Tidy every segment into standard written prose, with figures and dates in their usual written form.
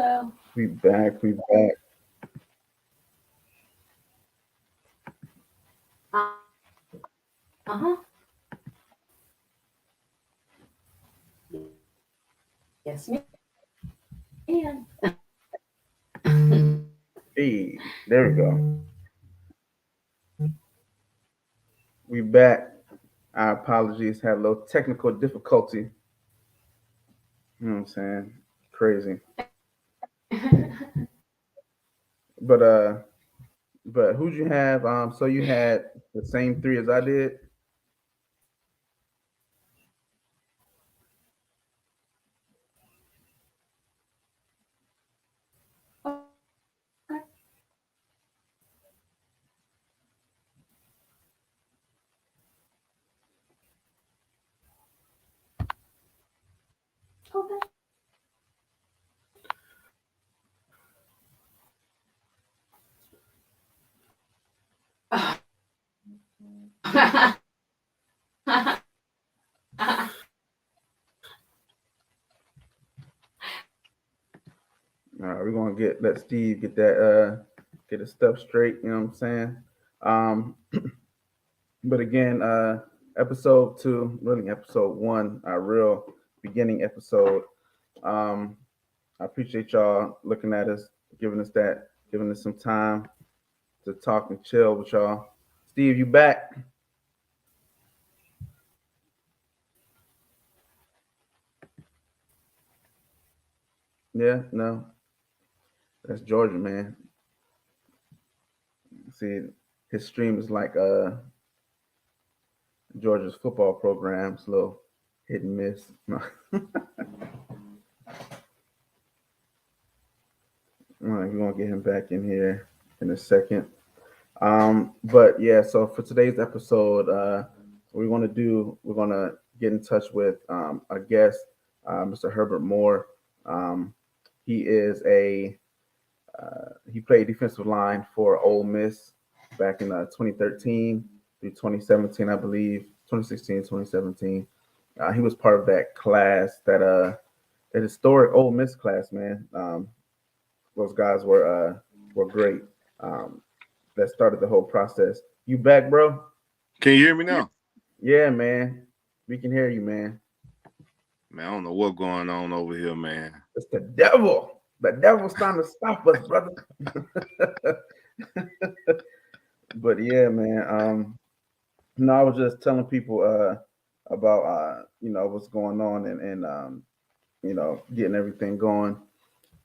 Hello. We back. We back. Uh huh. Yes, ma'am. Hey, there we go. We back. Our apologies. Had a little technical difficulty. You know what I'm saying? Crazy. But who'd you have? So you had the same three as I did. Okay. All right, we're gonna let Steve get his stuff straight. You know what I'm saying? Um, but again, episode two, really episode one, our real beginning episode. Um, I appreciate y'all looking at us, giving us some time to talk and chill with y'all. Steve, you back? Yeah, no, that's Georgia, man. See, his stream is like Georgia's football program's little hit and miss. All right, we're gonna get him back in here in a second. But yeah, so for today's episode, we're gonna get in touch with our guest, Mr. Herbert Moore. Um, he is a he played defensive line for Ole Miss back in 2013 through 2017, I believe, 2016, 2017. He was part of that class, that historic Ole Miss class, man. Those guys were great. Um, that started the whole process. You back, bro? Can you hear me now? Yeah, man. We can hear you, man. Man, I don't know what's going on over here, man. It's the devil. The devil's trying to stop us, brother. But yeah, man. No, I was just telling people about what's going on and getting everything going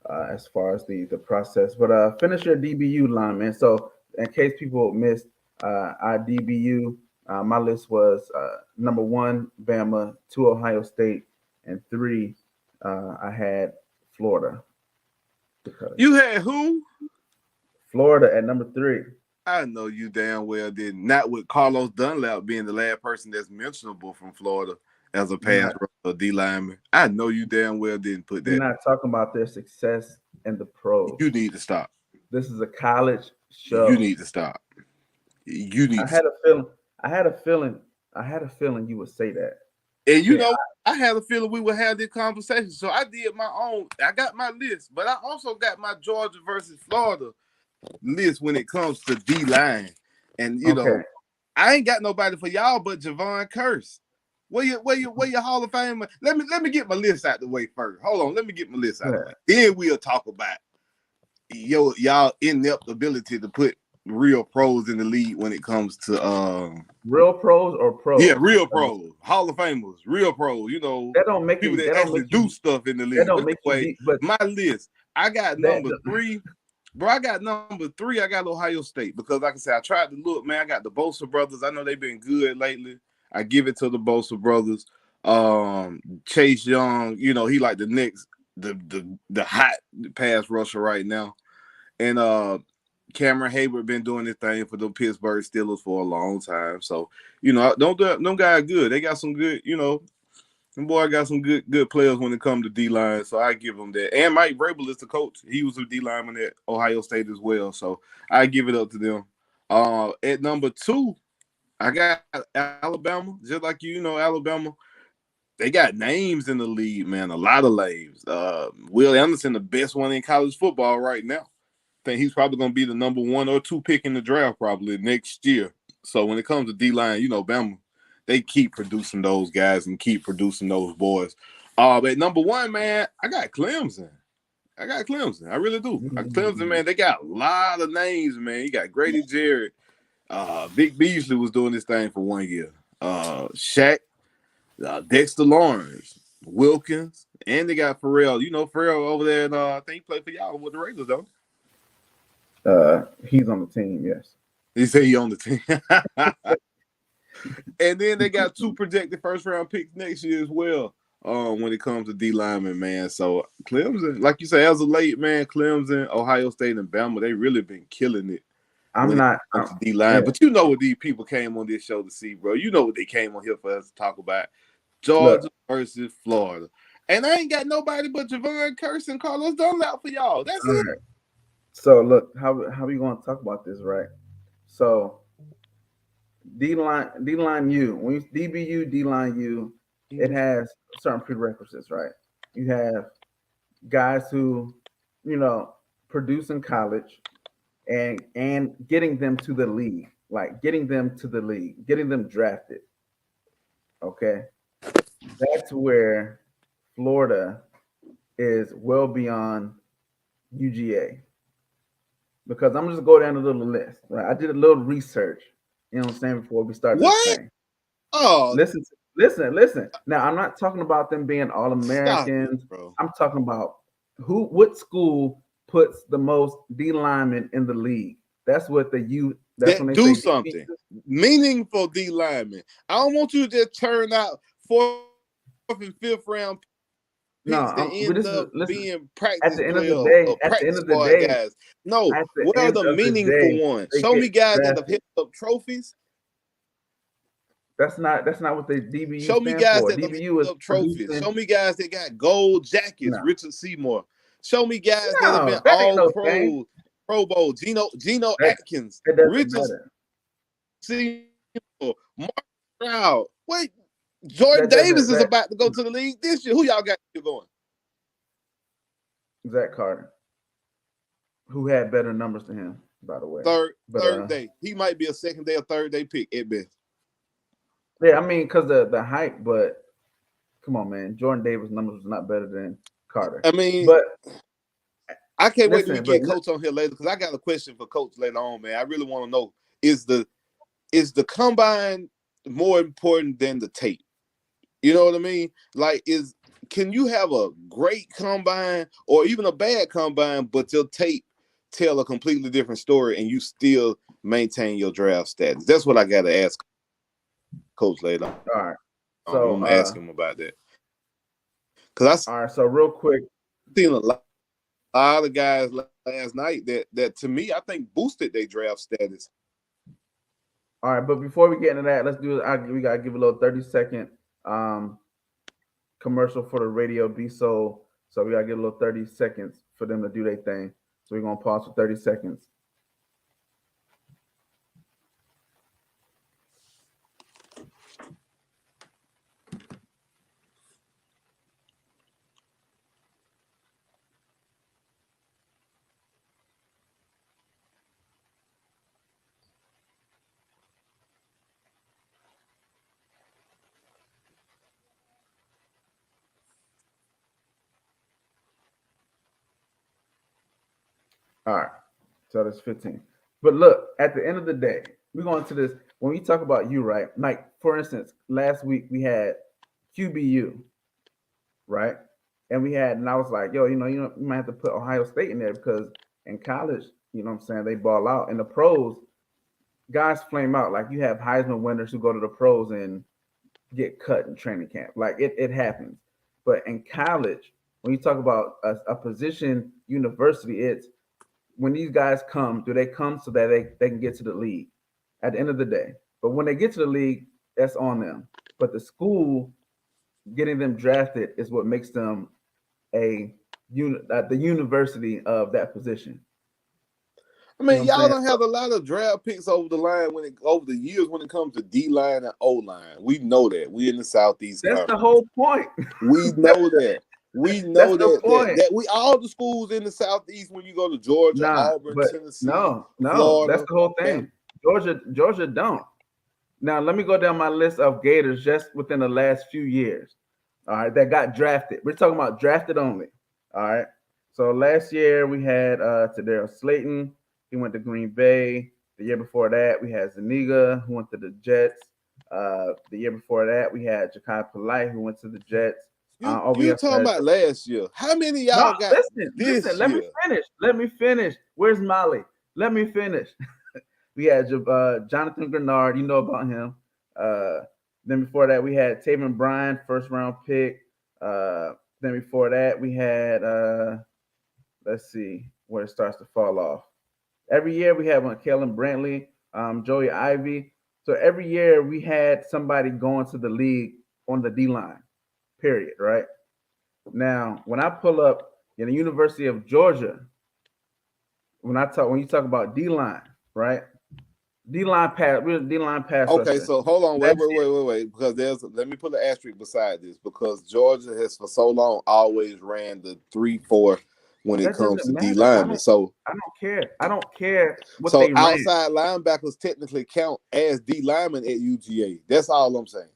as far as the process. But finish your DBU line, man. So in case people missed our DBU, my list was number one, Bama, two, Ohio State, and three, I had Florida. Because You had who? Florida at number three. I know you damn well did. Not with Carlos Dunlap being the last person that's mentionable from Florida as a pass rusher or D lineman. I know you damn well didn't put We're that. not talking about their success in the pros. You need to stop. This is a college show. You need to stop. You need. I had a feeling. I had a feeling. I had a feeling you would say that. And you know, I had a feeling we would have this conversation. So I did my own. I got my list, but I also got my Georgia versus Florida list when it comes to D line. And you know, I ain't got nobody for y'all but Javon Curse. Where your Hall of Fame? Let me get my list out the way first. Hold on, let me get my list out the way. Then we'll talk about y'all inept ability to put real pros in the league when it comes to real pros or pros. Yeah, real pros, Hall of Famers, real pros. You know, that don't make people you, that actually do stuff in the league. That don't make anyway, but my list, I got number three. Bro, I got number three. I got Ohio State because, like I said, I tried to look, man. I got the Bosa brothers. I know they've been good lately. I give it to the Bosa brothers. Chase Young, you know, he like the next, the hot pass rusher right now. And Cameron Hayward been doing this thing for the Pittsburgh Steelers for a long time. So, you know, them guys good. They got some good, you know, them boy got some good players when it comes to D-line. So I give them that. And Mike Vrabel is the coach. He was a D-lineman at Ohio State as well. So I give it up to them. At number two, I got Alabama. Just like you know, Alabama. they got names in the league, man. A lot of names. Will Anderson, the best one in college football right now. I think he's probably going to be the number 1 or 2 pick in the draft probably next year. So when it comes to D-line, Bama, they keep producing those guys and keep producing those boys. But number 1, man, I got Clemson. I really do. Clemson, man, they got a lot of names, man. You got Grady Jarrett. Vic Beasley was doing this thing for 1 year. Shaq, Dexter Lawrence, Wilkins, and they got Farrell. Farrell over there, and I think he played for y'all with the Raiders, though. He's on the team, yes. He said he on the team. And then they got 2 projected first-round picks next year as well. When it comes to D linemen, man. So Clemson, like you say, as of late, man, Clemson, Ohio State, and Bama, they really been killing it. I'm not D line, yeah. But you know what these people came on this show to see, bro. You know what they came on here for us to talk about. Georgia versus Florida. And I ain't got nobody but Javon Curse and Carlos Dunlap for y'all. That's it. Right. So look, how we gonna talk about this, right? So D line U, when you DBU, D line U, it has certain prerequisites, right? You have guys who, produce in college and getting them to the league, getting them drafted. Okay. That's where Florida is well beyond UGA. Because I'm just go down a little list, right? I did a little research, you know what I'm saying, before we start this thing. Oh, Listen. Now, I'm not talking about them being All-Americans. I'm talking about what school puts the most D linemen in the league. That's what when they do something meaningful D linemen. I don't want you to just turn out 4th and 5th round picks that end up being practice at the end of the day, guys. No, what are the meaningful ones? Show me guys that have hit up trophies. That's not what the DBU Show me guys for. that DBU have trophies. Show me guys that got gold jackets. No. Richard Seymour. Show me guys that have been all Pro Bowl. Geno Atkins. Richard Seymour. Mark Stroud. Wait, Jordan Davis is about to go to the league this year. Who y'all got going? Zach Carter, who had better numbers than him, by the way. Third day. He might be a 2nd day or 3rd day pick at best. Yeah, I mean, because the hype, but come on, man. Jordan Davis' numbers was not better than Carter. I mean, but I can't wait till we get Coach on here later, because I got a question for Coach later on, man. I really want to know, is the combine more important than the tape? You know what I mean? Can you have a great combine or even a bad combine, but your tape tell a completely different story and you still maintain your draft status? That's what I got to ask Coach later. All right. So I'm gonna ask him about that. All right. So real quick, seen a lot of guys last night that to me I think boosted their draft status. All right, but before we get into that, let's do it. We gotta give a little 30-second commercial for the radio B Soul. So we gotta get a little 30 seconds for them to do their thing. So we're gonna pause for 30 seconds. All right, so that's 15. But look, at the end of the day, we're going to this. When we talk about you, right? Like, for instance, last week we had QBU, right? And I was like, yo, you might have to put Ohio State in there because in college, you know what I'm saying, they ball out. In the pros, guys flame out. Like, you have Heisman winners who go to the pros and get cut in training camp. Like, it happens. But in college, when you talk about a position university, it's when these guys come, do they come so that they can get to the league at the end of the day? But when they get to the league, that's on them. But the school getting them drafted is what makes them the university of that position. I mean, You know what I'm y'all saying? don't have a lot of draft picks over the line over the years when it comes to D line and O line. We know that. We in the Southeast That's the Conference. whole point. We know that. We That's know the that, point. that we all the schools in the Southeast when you go to Georgia, Nah, Auburn, but Tennessee, no, Florida. that's the whole thing. Georgia don't. Now let me go down my list of Gators just within the last few years. All right, that got drafted. We're talking about drafted only. All right. So last year we had Tadarius Slayton. He went to Green Bay. The year before that we had Zuniga, who went to the Jets. The year before that we had Ja'Kai Polite, who went to the Jets. You talking about last year? How many of y'all got this listen. Let year? me finish. Where's Molly? Let me finish. We had Jonathan Grenard. You know about him. Then before that, we had Taven Bryan, first round pick. Then before that, we had let's see where it starts to fall off. Every year we had one, Kellen Brantley, Joey Ivy. So every year we had somebody going to the league on the D line. Period. Right. Now, when I pull up in the University of Georgia, when you talk about D line, right? D line pass Okay, rusher. so hold on, wait, because let me put an asterisk beside this because Georgia has for so long always ran the 3-4 when it comes to D linemen. So I don't care. I don't care what so they ran. outside linebackers technically count as D linemen at UGA. That's all I'm saying.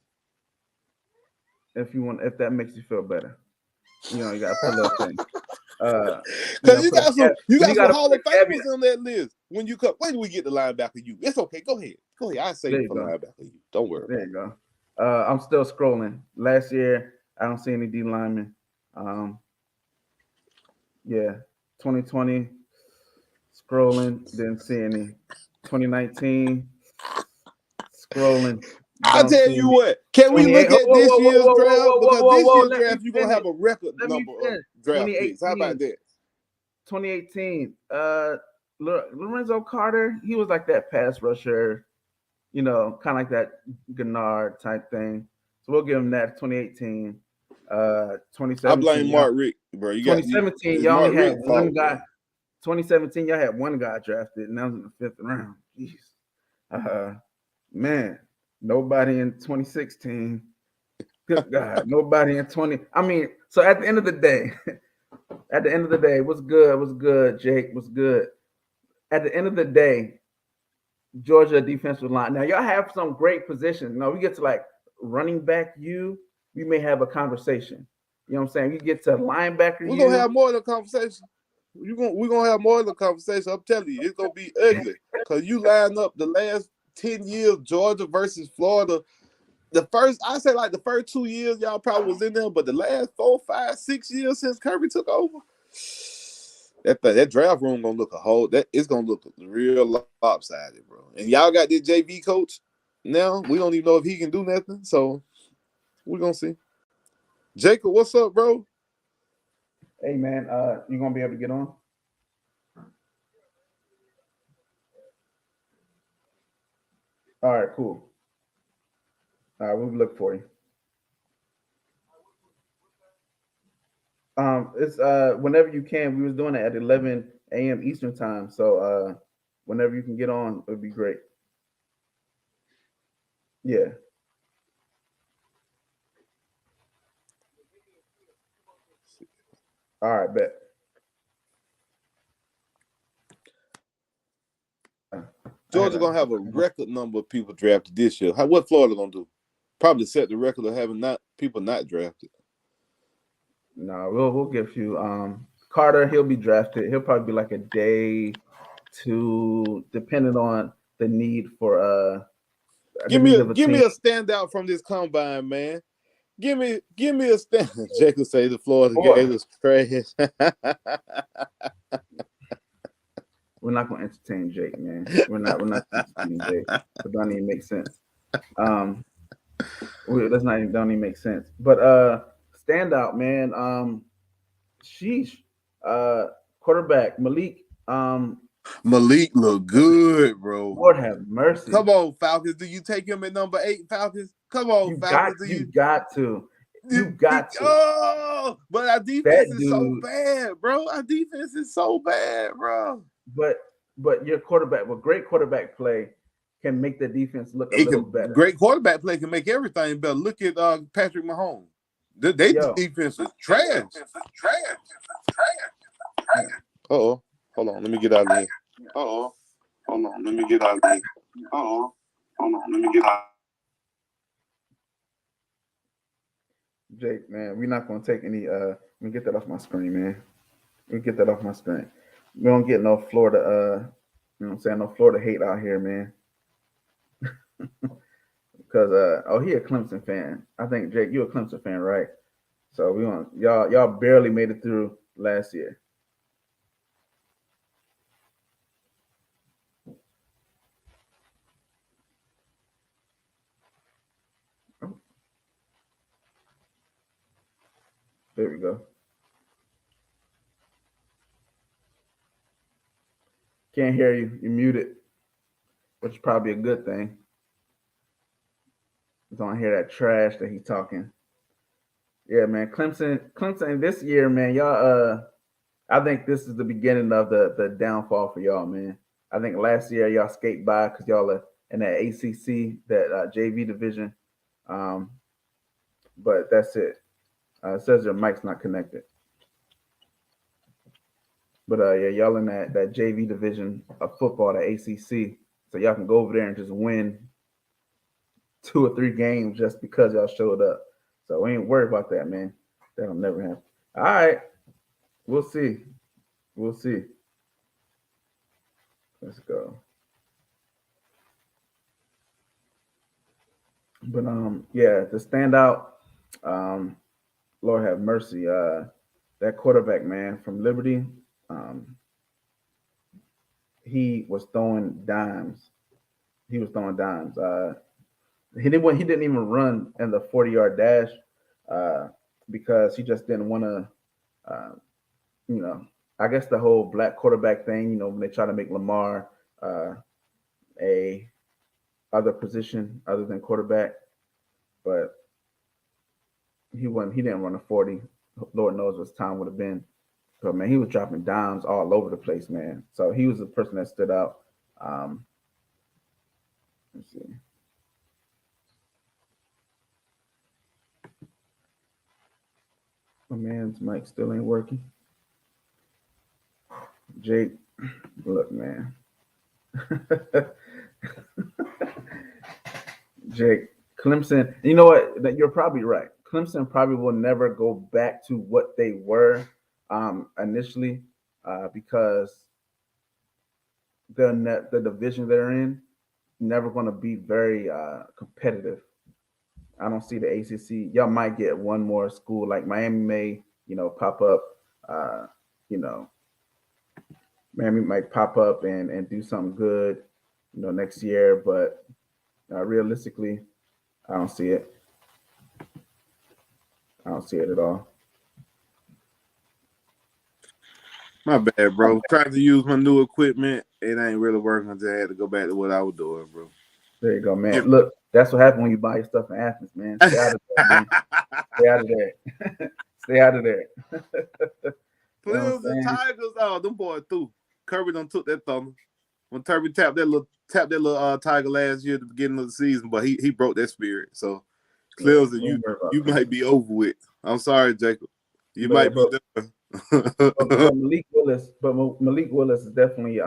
If that makes you feel better, you gotta put a little thing. Because you got some Hall of Famers caveat on that list. When you come, when do we get the linebacker you? It's okay. Go ahead. I say for linebacker you. Don't worry. There you go. I'm still scrolling. Last year, I don't see any D linemen. Yeah, 2020, scrolling, didn't see any. 2019, scrolling. I'll tell you what. Can we look at this year's draft? Because this year's draft, you're going to have a record number of draft picks. How about that? 2018, Lorenzo Carter, he was like that pass rusher, kind of like that Gennard type thing. So we'll give him that. 2018, 2017. I blame Mark Rick, bro. 2017, y'all only had one guy. 2017, y'all had one guy drafted, and that was in the 5th round. Jeez. Man, nobody in 2016. Good God, nobody in 20. I mean, so at the end of the day, what's good, Jake, what's good. At the end of the day, Georgia defensive line. Now, y'all have some great positions. Now, we get to like running back we may have a conversation. You know what I'm saying? You get to linebacker we're going to have more than a conversation. We're going to have more than a conversation. I'm telling you, it's going to be ugly. Because you line up the last 10 years, Georgia versus Florida. The first 2 years, y'all probably was in there, but the last 4, 5, 6 years since Kirby took over, that draft room gonna look it's gonna look real lopsided, bro. And y'all got this JV coach now. We don't even know if he can do nothing, so we're gonna see. Jacob, what's up, bro? Hey man, you gonna be able to get on? All right, cool. All right, we'll look for you. It's whenever you can. We was doing it at 11 a.m. Eastern time, so whenever you can get on, it'd be great. Yeah. All right, bet. Georgia gonna have a record number of people drafted this year. What Florida gonna do? Probably set the record of having people not drafted. No, we'll give you Carter. He'll be drafted. He'll probably be like a day, 2, depending on the need for Give me a standout from this combine, man. Give me a stand. Jacob say the Florida Gators trash. We're not gonna entertain Jake, man. We're not entertaining Jake. It don't even make sense. Don't even make sense. But standout, man. Sheesh. Quarterback Malik. Malik look good, bro. Lord have mercy. Come on, Falcons. Do you take him at number 8, Falcons? Come on, Falcons. You got to. Oh, but our defense is so bad, bro. Our defense is so bad, bro. But but your quarterback, with great quarterback play, can make the defense look a It little can better. great quarterback play can make everything better. Look at Patrick Mahomes. They defense is trash. Uh-oh. Hold on. Let me get out of here. Uh-oh. Hold on. Let me get out of here. Uh-oh. Hold on. Let me get out. Jake, man, we're not gonna take any let me get that off my screen, man. Let me get that off my screen. We don't get no Florida you know what I'm saying, no Florida hate out here, man. Because oh, he a Clemson fan. I think Jake, you a Clemson fan, right? So we want y'all barely made it through last year. Oh, there we go. Can't hear you. You're muted, which is probably a good thing. Don't hear that trash that he's talking. Yeah, man. Clemson this year, man, y'all I think this is the beginning of the downfall for y'all, man. I think last year y'all skate by because y'all are in that ACC, that JV division. Um, but that's it. It says your mic's not connected. But yeah, y'all in that JV division of football, the ACC. So y'all can go over there and just win 2 or 3 games just because y'all showed up. So we ain't worried about that, man. That'll never happen. All right, we'll see. We'll see. Let's go. But yeah, the standout, Lord have mercy, that quarterback, man, from Liberty, um, he was throwing dimes. He was throwing dimes. He didn't even run in the 40-yard dash uh, because he just didn't want to. You know, I guess the whole black quarterback thing. You know, when they try to make Lamar uh, a other position other than quarterback, but he wasn't. He didn't run a 40. Lord knows what his time would have been. But man, he was dropping dimes all over the place, man. So he was the person that stood out. Um, let's see. My man's mic still ain't working. Jake, look, man. Jake, Clemson. You know what? That you're probably right. Clemson probably will never go back to what they were initially because the division they're in never going to be very competitive. I don't see the ACC. Y'all might get one more school like Miami may, pop up. Uh, you know, Miami might pop up and do something good, next year. But realistically, I don't see it. I don't see it at all. My bad, bro. Tried to use my new equipment. It ain't really working. I just had to go back to what I was doing, bro. There you go, man. Look, that's what happens when you buy your stuff in Athens, man. Stay out of there, man. Stay out of there. Stay out of there. Clears and Tigers, oh, them boys through. Kirby done took that thunder. When Kirby tapped that little Tiger last year at the beginning of the season, but he broke that spirit. So Clears, you might be over with. I'm sorry, Jacob. You might be done. but Malik Willis is definitely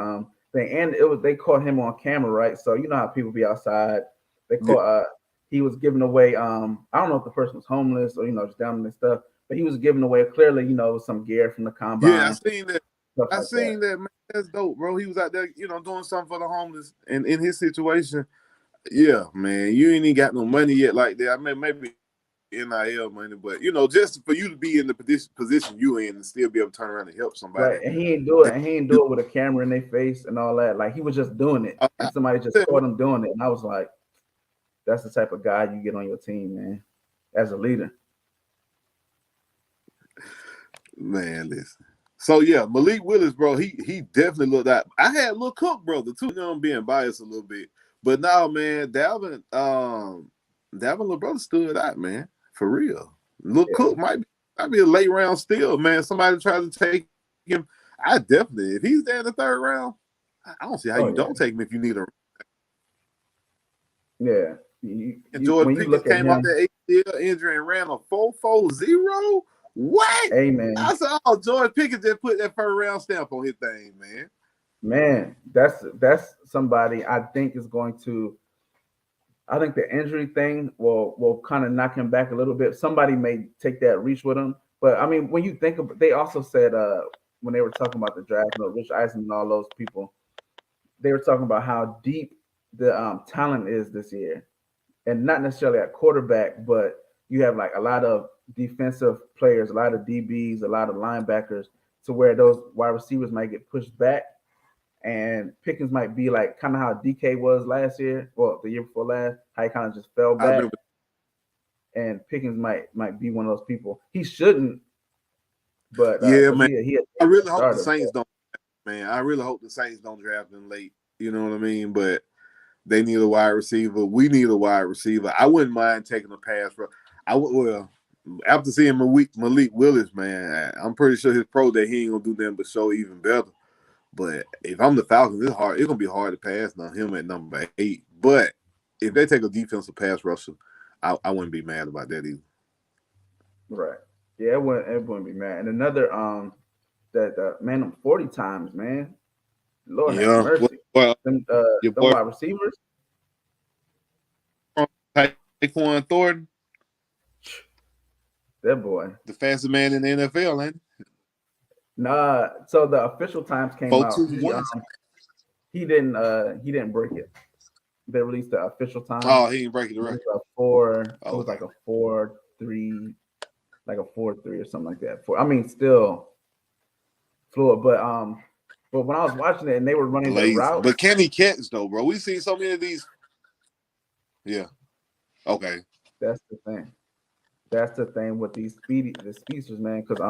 thing, and they caught him on camera, right? So you know how people be outside. They caught he was giving away I don't know if the person was homeless or just down and stuff, but he was giving away clearly some gear from the combine. Yeah, I seen that. That, man. That's dope, bro. He was out there, doing something for the homeless, and in his situation, yeah, man, you ain't even got no money yet like that. I mean, maybe NIL money, but just for you to be in the position you in and still be able to turn around and help somebody. Right, and he ain't do it. And he ain't do it with a camera in their face and all that. Like he was just doing it, and somebody just caught him doing it. And I was like, "That's the type of guy you get on your team, man, as a leader." Man, listen. So yeah, Malik Willis, bro, he definitely looked out. I had Lil Cook, brother, too. I'm being biased a little bit, but now, man, Dalvin, little brother stood out, man, for real. Lil Cook might be a late round still, man. Somebody tries to take him. I definitely, if he's there in the third round, I don't see how Oh, you yeah. don't take him if you need a. Yeah. And George When you Pickens look at came off him, that ACL injury and ran a 4.40. What? hey, man. I said, oh, George Pickens just put that first round stamp on his thing, man. Man, that's somebody I think is going to. I think the injury thing will kind of knock him back a little bit. Somebody may take that reach with him, but I mean, when you think of, they also said when they were talking about the draft, Rich Eisen and all those people, they were talking about how deep the talent is this year, and not necessarily at quarterback, but you have like a lot of defensive players, a lot of DBs, a lot of linebackers, to where those wide receivers might get pushed back, and Pickens might be like kind of how DK was last year, well, the year before last, how he kind of just fell I back, remember. and Pickens might be one of those people. He shouldn't, but Yeah, because man. he I really hope the started. Saints don't, man. I really hope the Saints don't draft him late. You know what I mean? But they need a wide receiver. We need a wide receiver. I wouldn't mind taking a pass for. Well, after seeing Malik Willis, man, I'm pretty sure his pro day he ain't gonna do nothing but show even better. But if I'm the Falcons, it's hard. It's gonna be hard to pass on him at number 8. But if they take a defensive pass rusher, I wouldn't be mad about that either. Right. Yeah, it wouldn't be mad. And another that man them 40 times, man. Lord have Yeah. mercy. Well, your Them boy wide receivers. Tyquan Thornton, That boy. the fastest man in the NFL, ain't Nah, so the official times he? came out. 4.21. He didn't break it. They released the official time. Oh, he ain't breaking the It was record. a four. It Oh, was like a 4-3, like a 4-3 or something like that. I mean, still fluid, but when I was watching it and they were running the lazy. route, But can he catch though, bro? We seen so many of these. Yeah. Okay. that's the thing. That's the thing with the speedsters, man. Because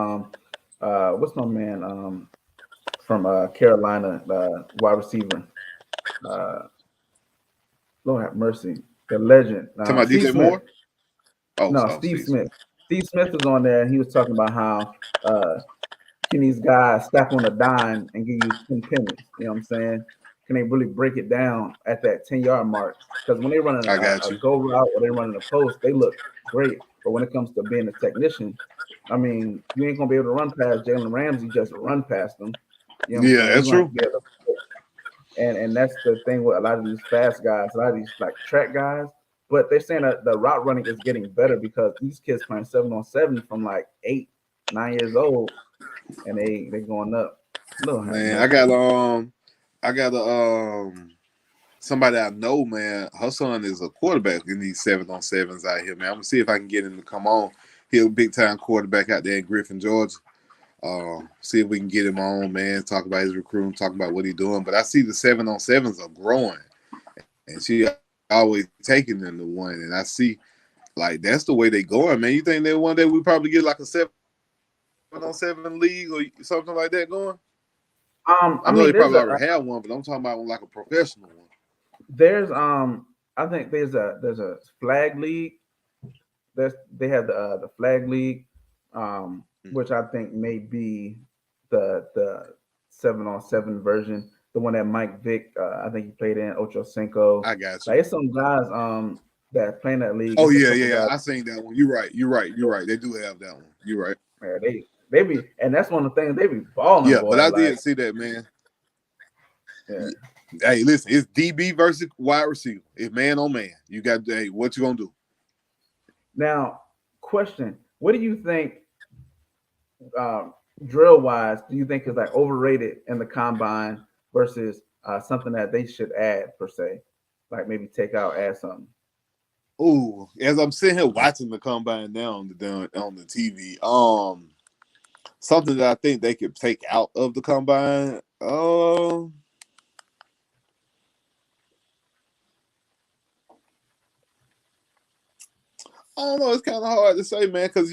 what's my man from Carolina, wide receiver, uh, Lord have mercy, the legend, Talking about Steve DJ Smith. Moore? Oh, No, oh, Steve Steve Smith. Smith. Steve Smith was on there, and he was talking about how can these guys stack on a dime and give you 10 pennies? You know what I'm saying? Can they really break it down at that 10-yard mark? Because when they run I got a you. go route or they run in a post, they look great. But when it comes to being a technician, I mean, you ain't gonna be able to run past Jalen Ramsey just to run past them. You know what I'm Yeah, saying? You're that's gonna have true. to be able to, and that's the thing with a lot of these fast guys, a lot of these like track guys. But they're saying that the route running is getting better because these kids playing 7-on-7 from like 8, 9 years old, and they going up. Little have Man, mercy. I got a somebody I know, man. Her son is a quarterback in these 7-on-7s out here, man. I'm gonna see if I can get him to come on. He's a big time quarterback out there in Griffin, Georgia. See if we can get him on, man. Talk about his recruiting, talk about what he's doing. But I see the 7-on-7s are growing, and she always taking them to one. And I see like that's the way they going, man. You think that one day we probably get like a 7-on-7 league or something like that going? I I know mean, they probably already have one, but I'm talking about like a professional one. there's I think there's a flag league. They have the flag league, which I think may be the 7-on-7 version, the one that Mike Vick, I think he played in Ocho Cinco. I got you. Like it's some guys that play in that league. Oh It's a yeah, couple yeah. guys. I seen that one. You're right. You're right. You're right. They do have that one. You're right. Man, they be, and that's one of the things they be balling, Yeah, but boy. I Like, did see that, man. yeah. Hey, listen, it's DB versus wide receiver. It's man on man. You got hey, what you gonna do? Now, question: what do you think, drill wise? Do you think is like overrated in the combine versus something that they should add per se, like maybe take out, add something? Ooh, as I'm sitting here watching the combine now on the TV, something that I think they could take out of the combine. I don't know. It's kind of hard to say, man, because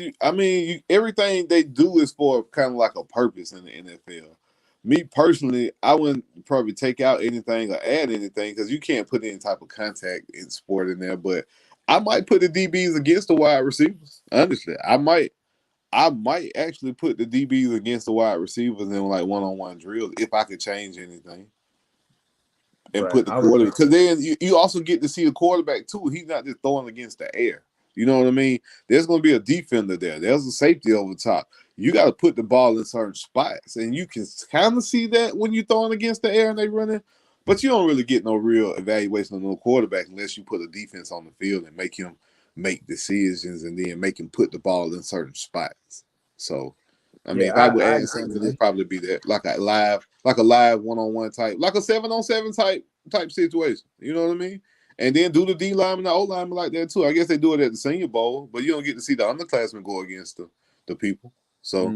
everything they do is for kind of like a purpose in the NFL. Me personally, I wouldn't probably take out anything or add anything because you can't put any type of contact in sport in there. But I might put the DBs against the wide receivers. Honestly, I might actually put the DBs against the wide receivers in like one-on-one drills if I could change anything. and Right. put the quarterback, because then you also get to see the quarterback too. He's not just throwing against the air. You know what I mean? There's going to be a defender there. There's a safety over top. You got to put the ball in certain spots, and you can kind of see that when you're throwing against the air and they running. But you don't really get no real evaluation on no quarterback unless you put a defense on the field and make him make decisions and then make him put the ball in certain spots. So, I mean, if I would add something, it'd probably be that like a live 1-on-1 type, like a 7-on-7 type situation. You know what I mean? And then do the D lineman, the O lineman like that too. I guess they do it at the Senior Bowl, but you don't get to see the underclassmen go against the people. So,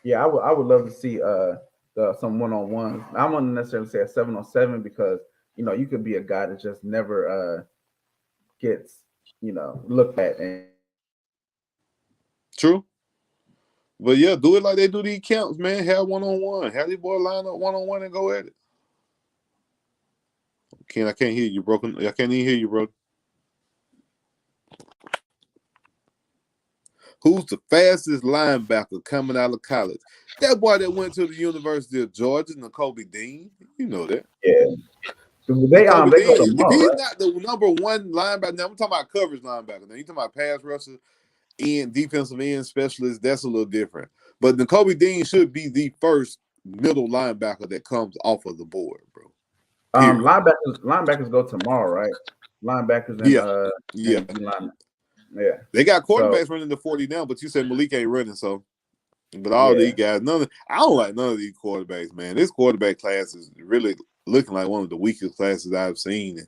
yeah, I would love to see some 1-on-ones. I wouldn't necessarily say a 7-on-7 because you could be a guy that just never gets looked at. And true. But yeah, do it like they do these camps, man. Have 1-on-1. Have these boys line up 1-on-1 and go at it. I can't hear you, broken. I can't even hear you, bro. Who's the fastest linebacker coming out of college? That boy that went to the University of Georgia, Nakobe Dean. You know that. Yeah. They go tomorrow, if he's right? not the number one linebacker, now I'm talking about coverage linebacker. Now you're talking about pass rusher and defensive end specialist. That's a little different. But Nakobe Dean should be the first middle linebacker that comes off of the board, bro. Linebackers go tomorrow, right? Linebackers and D linemen. Yeah. They got quarterbacks running the 40 now, but you said Malik ain't running, so. But all these guys, I don't like none of these quarterbacks, man. This quarterback class is really looking like one of the weakest classes I've seen,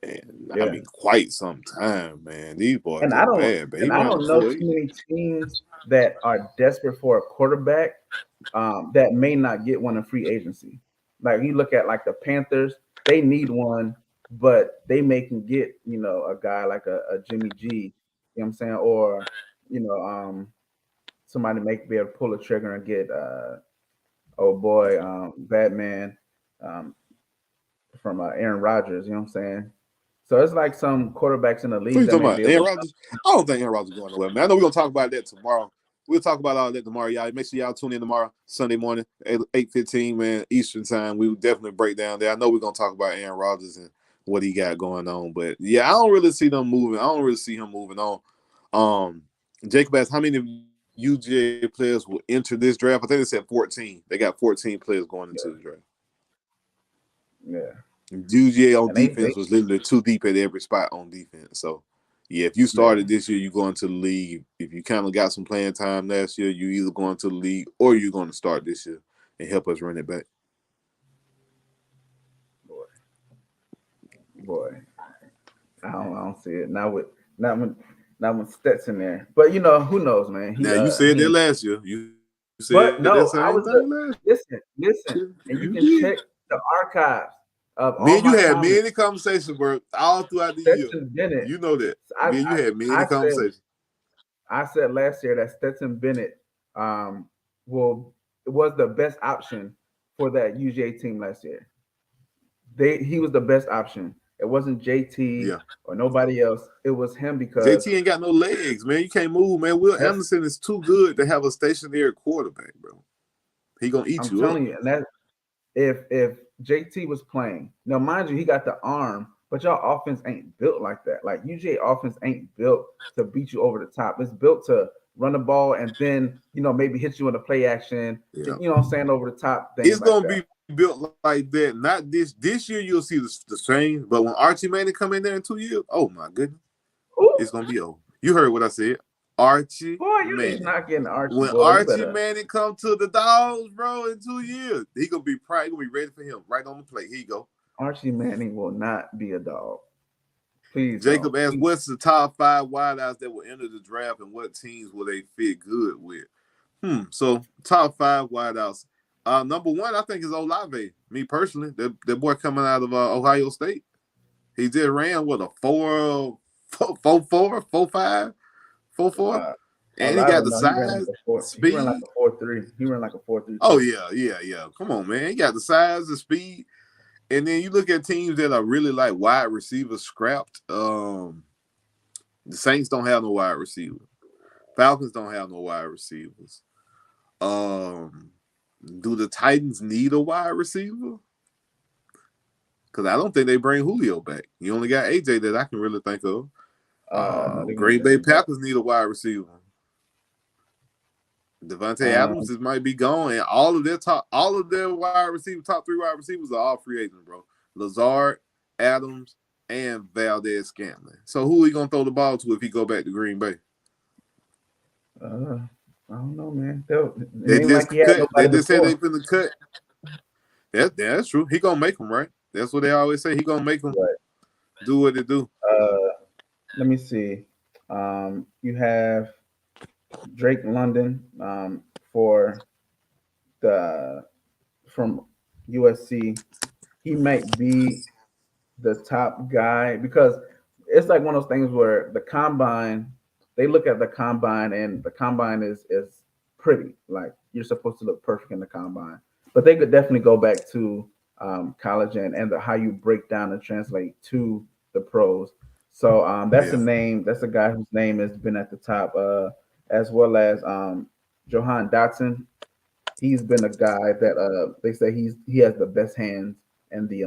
and I mean, quite some time, man. These boys are bad, but I don't know too many teams that are desperate for a quarterback that may not get one in free agency. Like you look at like the Panthers, they need one, but they may can get a guy like a Jimmy G, you know what I'm saying, or somebody may be able to pull a trigger and get Batman from Aaron Rodgers, you know what I'm saying? So it's like some quarterbacks in the league. What are you talking about? Aaron Rodgers? I don't think Aaron Rodgers is going nowhere, man. I know we're gonna talk about that tomorrow. We'll talk about all that tomorrow, y'all. Make sure y'all tune in tomorrow, Sunday morning, 8:15, man, Eastern time. We will definitely break down there. I know we're gonna talk about Aaron Rodgers and what he got going on, but yeah, I don't really see them moving. I don't really see him moving on. Jacob asked how many UGA players will enter this draft. I think they said 14. They got 14 players going into the draft. Yeah. UGA on defense was literally too deep at every spot on defense. So, yeah, if you started this year, you go into the league. If you kind of got some playing time last year, you either going to the league or you're going to start this year and help us run it back. Boy, I don't see it. Not when Stetson there. But who knows, man. You said that last year. You said last year. Listen, and you can check the archives of me and you had many conversations, bro, all throughout the Stetson year. Bennett. You know that. Me and you had many conversations. I said last year that Stetson Bennett was the best option for that UGA team last year. He was the best option. It wasn't JT or nobody else. It was him because JT ain't got no legs, man. You can't move, man. Will Anderson is too good to have a stationary quarterback, bro. He gonna eat you up. I'm telling you, and that if JT was playing, now mind you, he got the arm, but y'all offense ain't built like that. Like UGA offense ain't built to beat you over the top. It's built to run the ball and then maybe hit you in the play action. You know what I'm saying, over the top. It's gonna be built like that. Not this year. You'll see the same, but when Archie Manning come in there in 2 years, oh my goodness, it's gonna be over. You heard what I said, Archie. Boy, you not getting Archie. When Archie Manning come to the Dogs, bro, in 2 years, he gonna be ready for him right on the plate. Here you go. Archie Manning will not be a dog. Please. Jacob asked, "What's the top 5 wideouts that will enter the draft, and what teams will they fit good with?" So top 5 wideouts. Number 1, I think, is Olave. Me personally, that boy coming out of Ohio State. He just ran with a 4.4, 4.5, 4.4, and he got the size, speed. He ran like a 4.3. He ran like a 4.3. Oh yeah. Come on, man. He got the size, the speed, and then you look at teams that are really like wide receivers scrapped. The Saints don't have no wide receiver. Falcons don't have no wide receivers. Do the Titans need a wide receiver? Because I don't think they bring Julio back. You only got AJ that I can really think of. No, they're gonna Green get Bay him back. Packers need a wide receiver. Devontae Um, Adams might be gone, and all of their wide receivers, top 3 wide receivers are all free agents, bro. Lazard, Adams, and Valdez Scantling. So who are you gonna throw the ball to if he go back to Green Bay? I don't know, man. It They ain't just like he had cut. They nobody just said before. they finna cut. That's true. He gonna make them, right? That's what they always say. He gonna make them Right. do what they do. Let me see. You have Drake London for the from USC. He might be the top guy because it's like one of those things where the combine, they look at the combine and the combine is pretty. Like you're supposed to look perfect in the combine, but they could definitely go back to college and how you break down and translate to the pros. So that's a Yeah. name. That's a guy whose name has been at the top, as well as Johan Dotson. He's been a guy that they say he has the best hands and the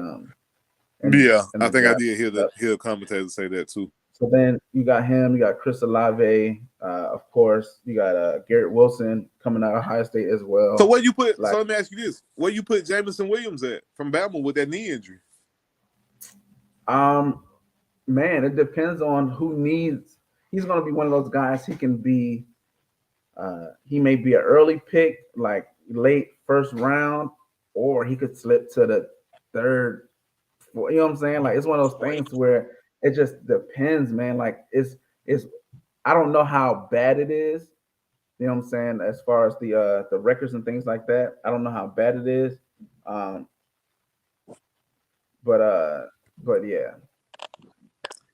Yeah, and I the think I draft. did Stuff. hear a commentator say that too. So then you got him, you got Chris Olave, of course, you got Garrett Wilson coming out of Ohio State as So well. what you put? Like, So let me ask you this: where you put Jamison Williams at from Bama with that knee injury? um, man, it depends on who needs. He's going to be one of those guys. He can be. He may be an early pick, like late first round, or he could slip to the third. You know what I'm saying? Like it's one of those things where it just depends, man. Like it's. I don't know how bad it is. You know what I'm saying? As far as the records and things like that, I don't know how bad it is. Um, but uh, but yeah,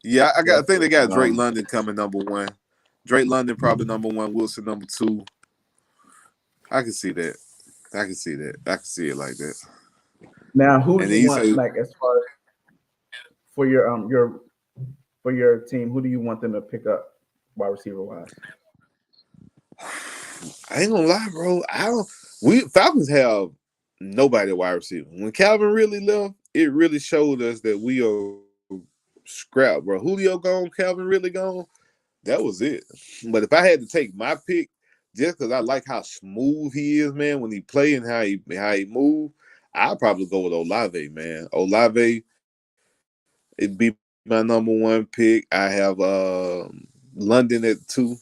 Yeah, I that's think they it. got Drake London coming number 1. Drake London probably number 1. Wilson number 2. I can see that. I can see that. I can see it like that. Now, who And do then you you want? say, Like as far as for your team, who do you want them to pick up wide receiver wise? I ain't gonna lie, bro. We Falcons have nobody at wide receiver. When Calvin really left, it really showed us that we are scrap, bro. Julio gone, Calvin really gone. That was it. But if I had to take my pick, just because I like how smooth he is, man, when he play and how he move, I'd probably go with Olave, man. Olave, it'd be my number 1 pick. I have London at 2,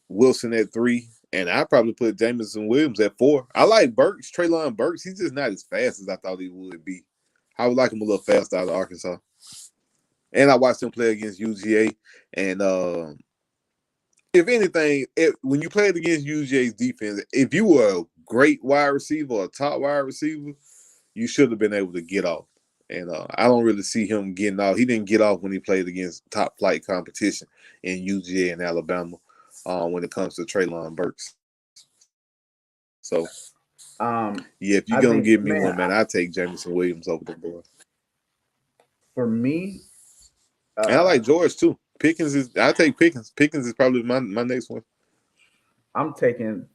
Wilson at 3, and I probably put Jamison Williams at 4. I like Burks, Treylon Burks. He's just not as fast as I thought he would be. I would like him a little faster out of Arkansas. And I watched him play against UGA, and if anything, when you played against UGA's defense, if you were a great wide receiver or a top wide receiver, you should have been able to get off. And I don't really see him getting off. He didn't get off when he played against top flight competition in UGA and Alabama when it comes to Treylon Burks. So, yeah, if you're I going to think, give me man, one, man, I'd take Jamison Williams over the boy. for me, And I like George, too. I take Pickens. Pickens is probably my next one. I'm taking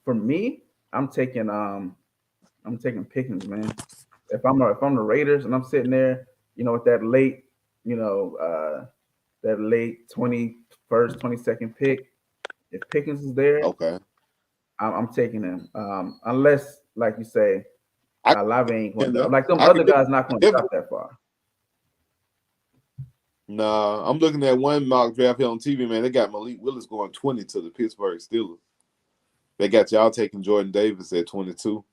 Pickens, man. If I'm the Raiders and I'm sitting there, with that late, that late 21st, 22nd pick, if Pickens is there, Okay. I'm taking him. Unless, like you say, I Lave ain't going can, to like them I can other guys not going to drop that far. Nah, I'm looking at one mock draft here on TV, man. They got Malik Willis going 20 to the Pittsburgh Steelers. They got y'all taking Jordan Davis at 22.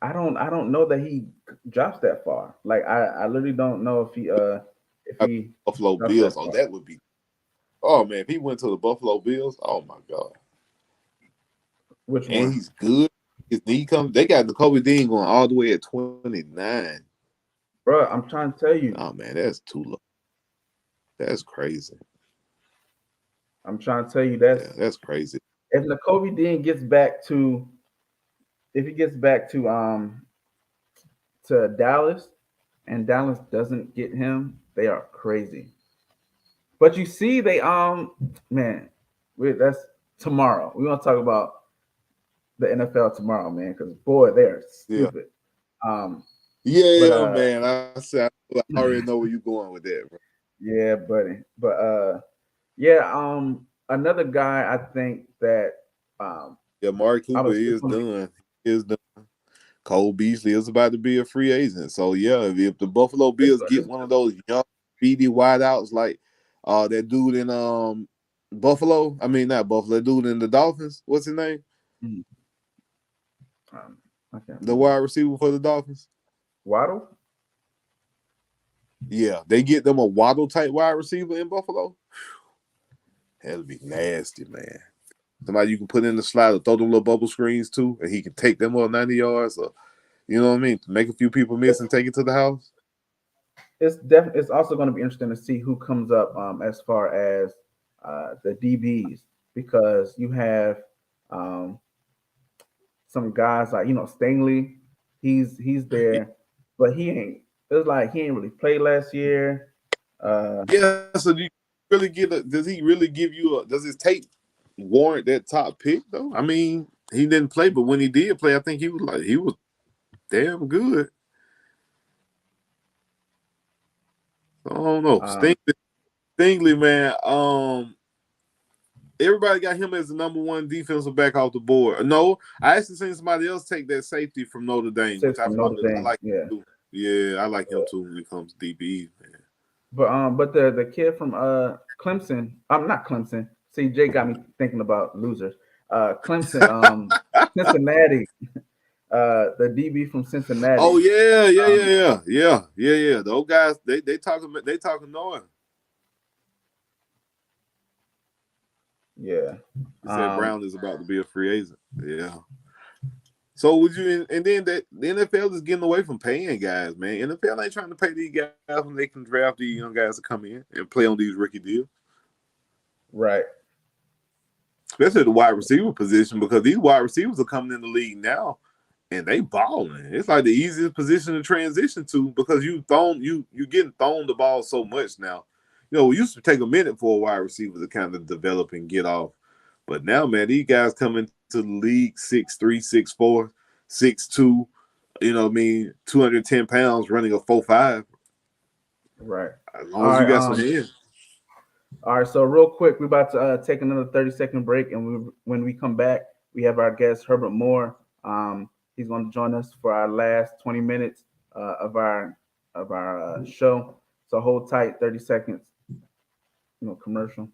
I don't know that he drops that far. Like I literally don't know if he Buffalo drops Bills. that Oh, far. that would be. Oh man, if he went to the Buffalo Bills, oh my god. Which And one? he's good. His knee comes. They got Jacoby Dean going all the way at 29. Bro, I'm trying to tell you. Oh man, that's too low. That's crazy. I'm trying to tell you That's crazy. if Jacoby Dean gets back to to Dallas and Dallas doesn't get him, they are crazy. But you see, man, that's tomorrow. We're gonna talk about the NFL tomorrow, man, because boy, they're Yeah. stupid. Um, Yeah, But man. I already know where you're going with that, bro. yeah, buddy. But yeah, another guy I think that um Yeah, Mark I Cooper was just is gonna done. He is done. Cole Beasley is about to be a free agent. So yeah, if the Buffalo it's, Bills get one of those young, speedy wideouts like that dude in Buffalo, I mean not Buffalo, that dude in the Dolphins, what's his name? Mhm. I can't The remember. wide receiver for the Dolphins. Waddle? Yeah, they get them a Waddle type wide receiver in Buffalo. That'll be nasty, man. Somebody you can put in the slot or throw them little bubble screens too, and he can take them up 90 yards. Or, you know what I mean? To make a few people miss and take it to the house. It's also going to be interesting to see who comes up as far as the DBs because you have um, some guys like Stingley, he's there, but he ain't. It's like he ain't really played last year. Uh, Yeah, so do you really does he really give you does his tape warrant that top pick though? I mean, he didn't play, but when he did play, I think he was damn good. I don't know. um, Stingley, man. Everybody got him as the number one defensive back off the board. No, I actually seen somebody else take that safety from Notre Dame, says which I from Notre probably I Dame, like yeah. him too. Yeah, I like him too when it comes to DBs, man. But the kid from Clemson, I'm not Clemson. See, Jay got me thinking about losers. Clemson, Cincinnati, the DB from Oh Cincinnati. yeah, yeah, Um, yeah, yeah, yeah, yeah, yeah. Those guys, they talking noise. yeah. He said Um, Brown is about to be a free agent. Yeah. So would you? And then that the NFL is getting away from paying guys, man. NFL ain't trying to pay these guys when they can draft these young guys to come in and play on these rookie deals, right. especially the wide receiver position because these wide receivers are coming in the league now and they balling. It's like the easiest position to transition to because you getting thrown the ball so much now. You know, it used to take a minute for a wide receiver to kind of develop and get off. But now, man, these guys come into the league 6'3", 6'4", 6'2", you know what I mean, 210 pounds running a 4.5. Right. As All long as you right. got some hands. All right. So real quick, we're about to take another 30-second break, and when we come back, we have our guest Herbert Moore. He's going to join us for our last 20 minutes of our show. So hold tight, 30 seconds. Commercial.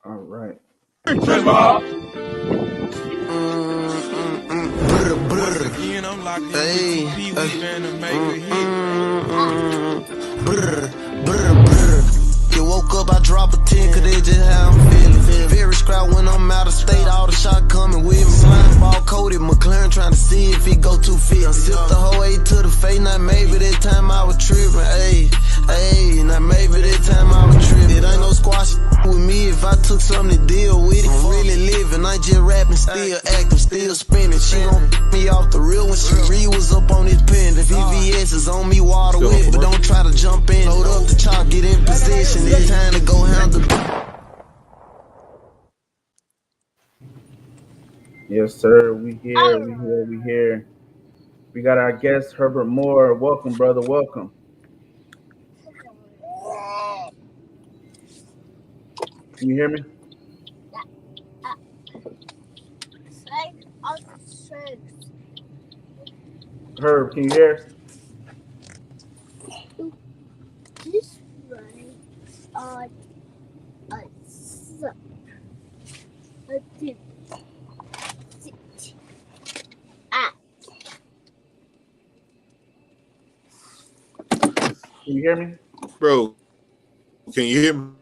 All right. Again, I'm locked in with TP. We finna make a hit. You woke up, I drop a 10, cause that's just how I'm feeling. Very scrap when I'm out of state, all the shot coming with me. Blind ball coated, McLaren trying to see if he go too fit. Sip the whole A to the face, now maybe that time I was tripping. Ayy, now maybe that time I was tripping. It ain't no squash with me if I took something to deal with it. I'm really living, I ain't just rapping, still active, still spinning. She gon' me off the real when she real was up on his pen. The VVS is on me, water with, but don't try to jump in. Load up the chalk, get in position. It's time to go handle. Yes, sir. We here. We here. We here. We got our guest Herbert Moore. Welcome, brother. Welcome. Can you hear me? Herb, can you hear us? This way, I suck. I did sit at Can you hear me? Bro, can you hear me?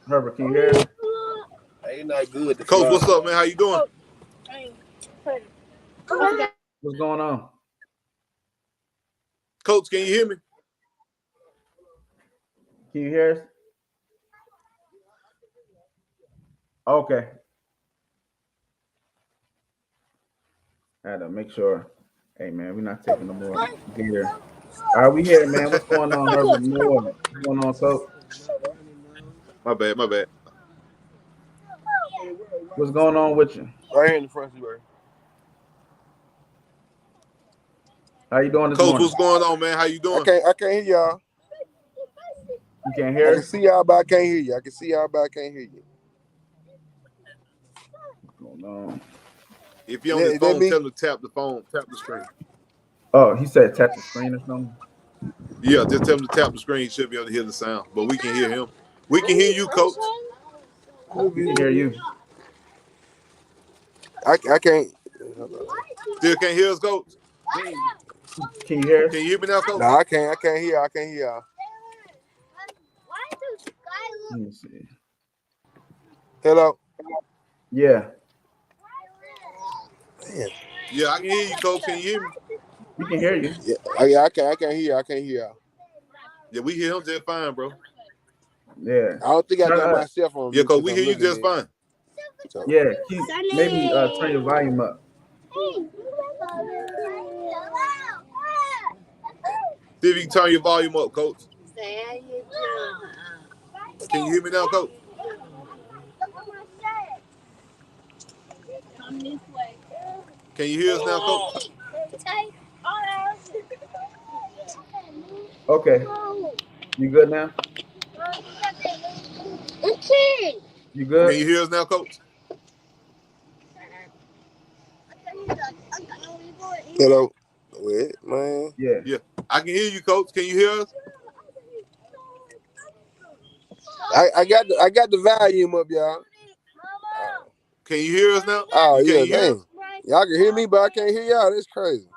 Herbert, can you hear us? Ain't not good. Coach, what's up, man? How you doing? What's going on? Coach, can you hear me? Can you hear us? Okay. I had to make sure. Hey, man, we're not taking no more gear. All right, we here, man. What's going on, Herbert Moore? What's going on, Coach? My bad. What's going on with you? Right here in the front seat, right? How you doing this Coach, morning? what's going on, man? How you doing? I can't hear y'all. You can't I hear can us? see y'all, but I can't hear you. I can see y'all, but I can't hear you. What's going on? If you're on Is the that phone, me? tell him to tap the screen. Oh, he said tap the screen or something? Yeah, just tell him to tap the screen. He should be able to hear the sound, but we can hear him. We can hear you, Coach. We can hear you. I can't. Still can't hear us, Coach? Can you hear us? Can you hear me now, Coach? No, I can't. I can't hear. I can't hear y'all. Let me see. Hello. Yeah, Man. Yeah, I can hear you, Coach. Can you hear me? we can hear you. Yeah, I can't hear you. I can't hear y'all. Yeah, we hear him just fine, bro. Yeah. I don't think I got Turn my up. cell phone. Yeah, Coach, because we I'm hear you looking just at it. fine. So, Yeah, maybe turn your volume up. See if you can turn your volume up, Coach. Can you hear me now, Coach? Can you hear us now, Coach? Okay. You good now? You Can good? you hear us now, Coach? hello. Wait, man. Yeah. Yeah, I can hear you, Coach. Can you hear us? I got the volume up, y'all. Can you hear us now? Oh Can yeah, you hear us? dang. Y'all can hear me, but I can't hear y'all. That's crazy.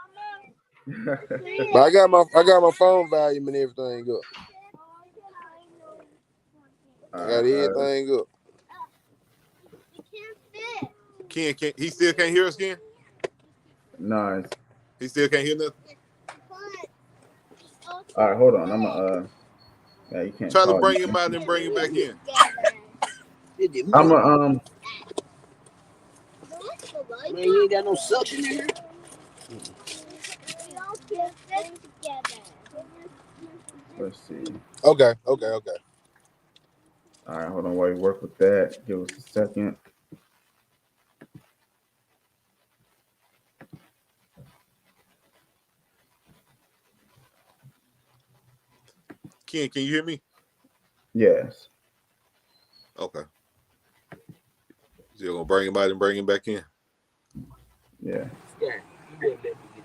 But I got my phone volume and everything up. I got everything up. Ken, he still can't hear us, Ken? Nice. He still can't hear nothing? All right, hold on. Yeah, you can't Try to call bring you. him out and bring him back in. Man, you ain't got no suction in here. let's see. Okay. All right, hold on while you work with that. Give us a second. Ken, can you hear me? Yes. Okay. So you're gonna bring him out and bring him back in. Yeah.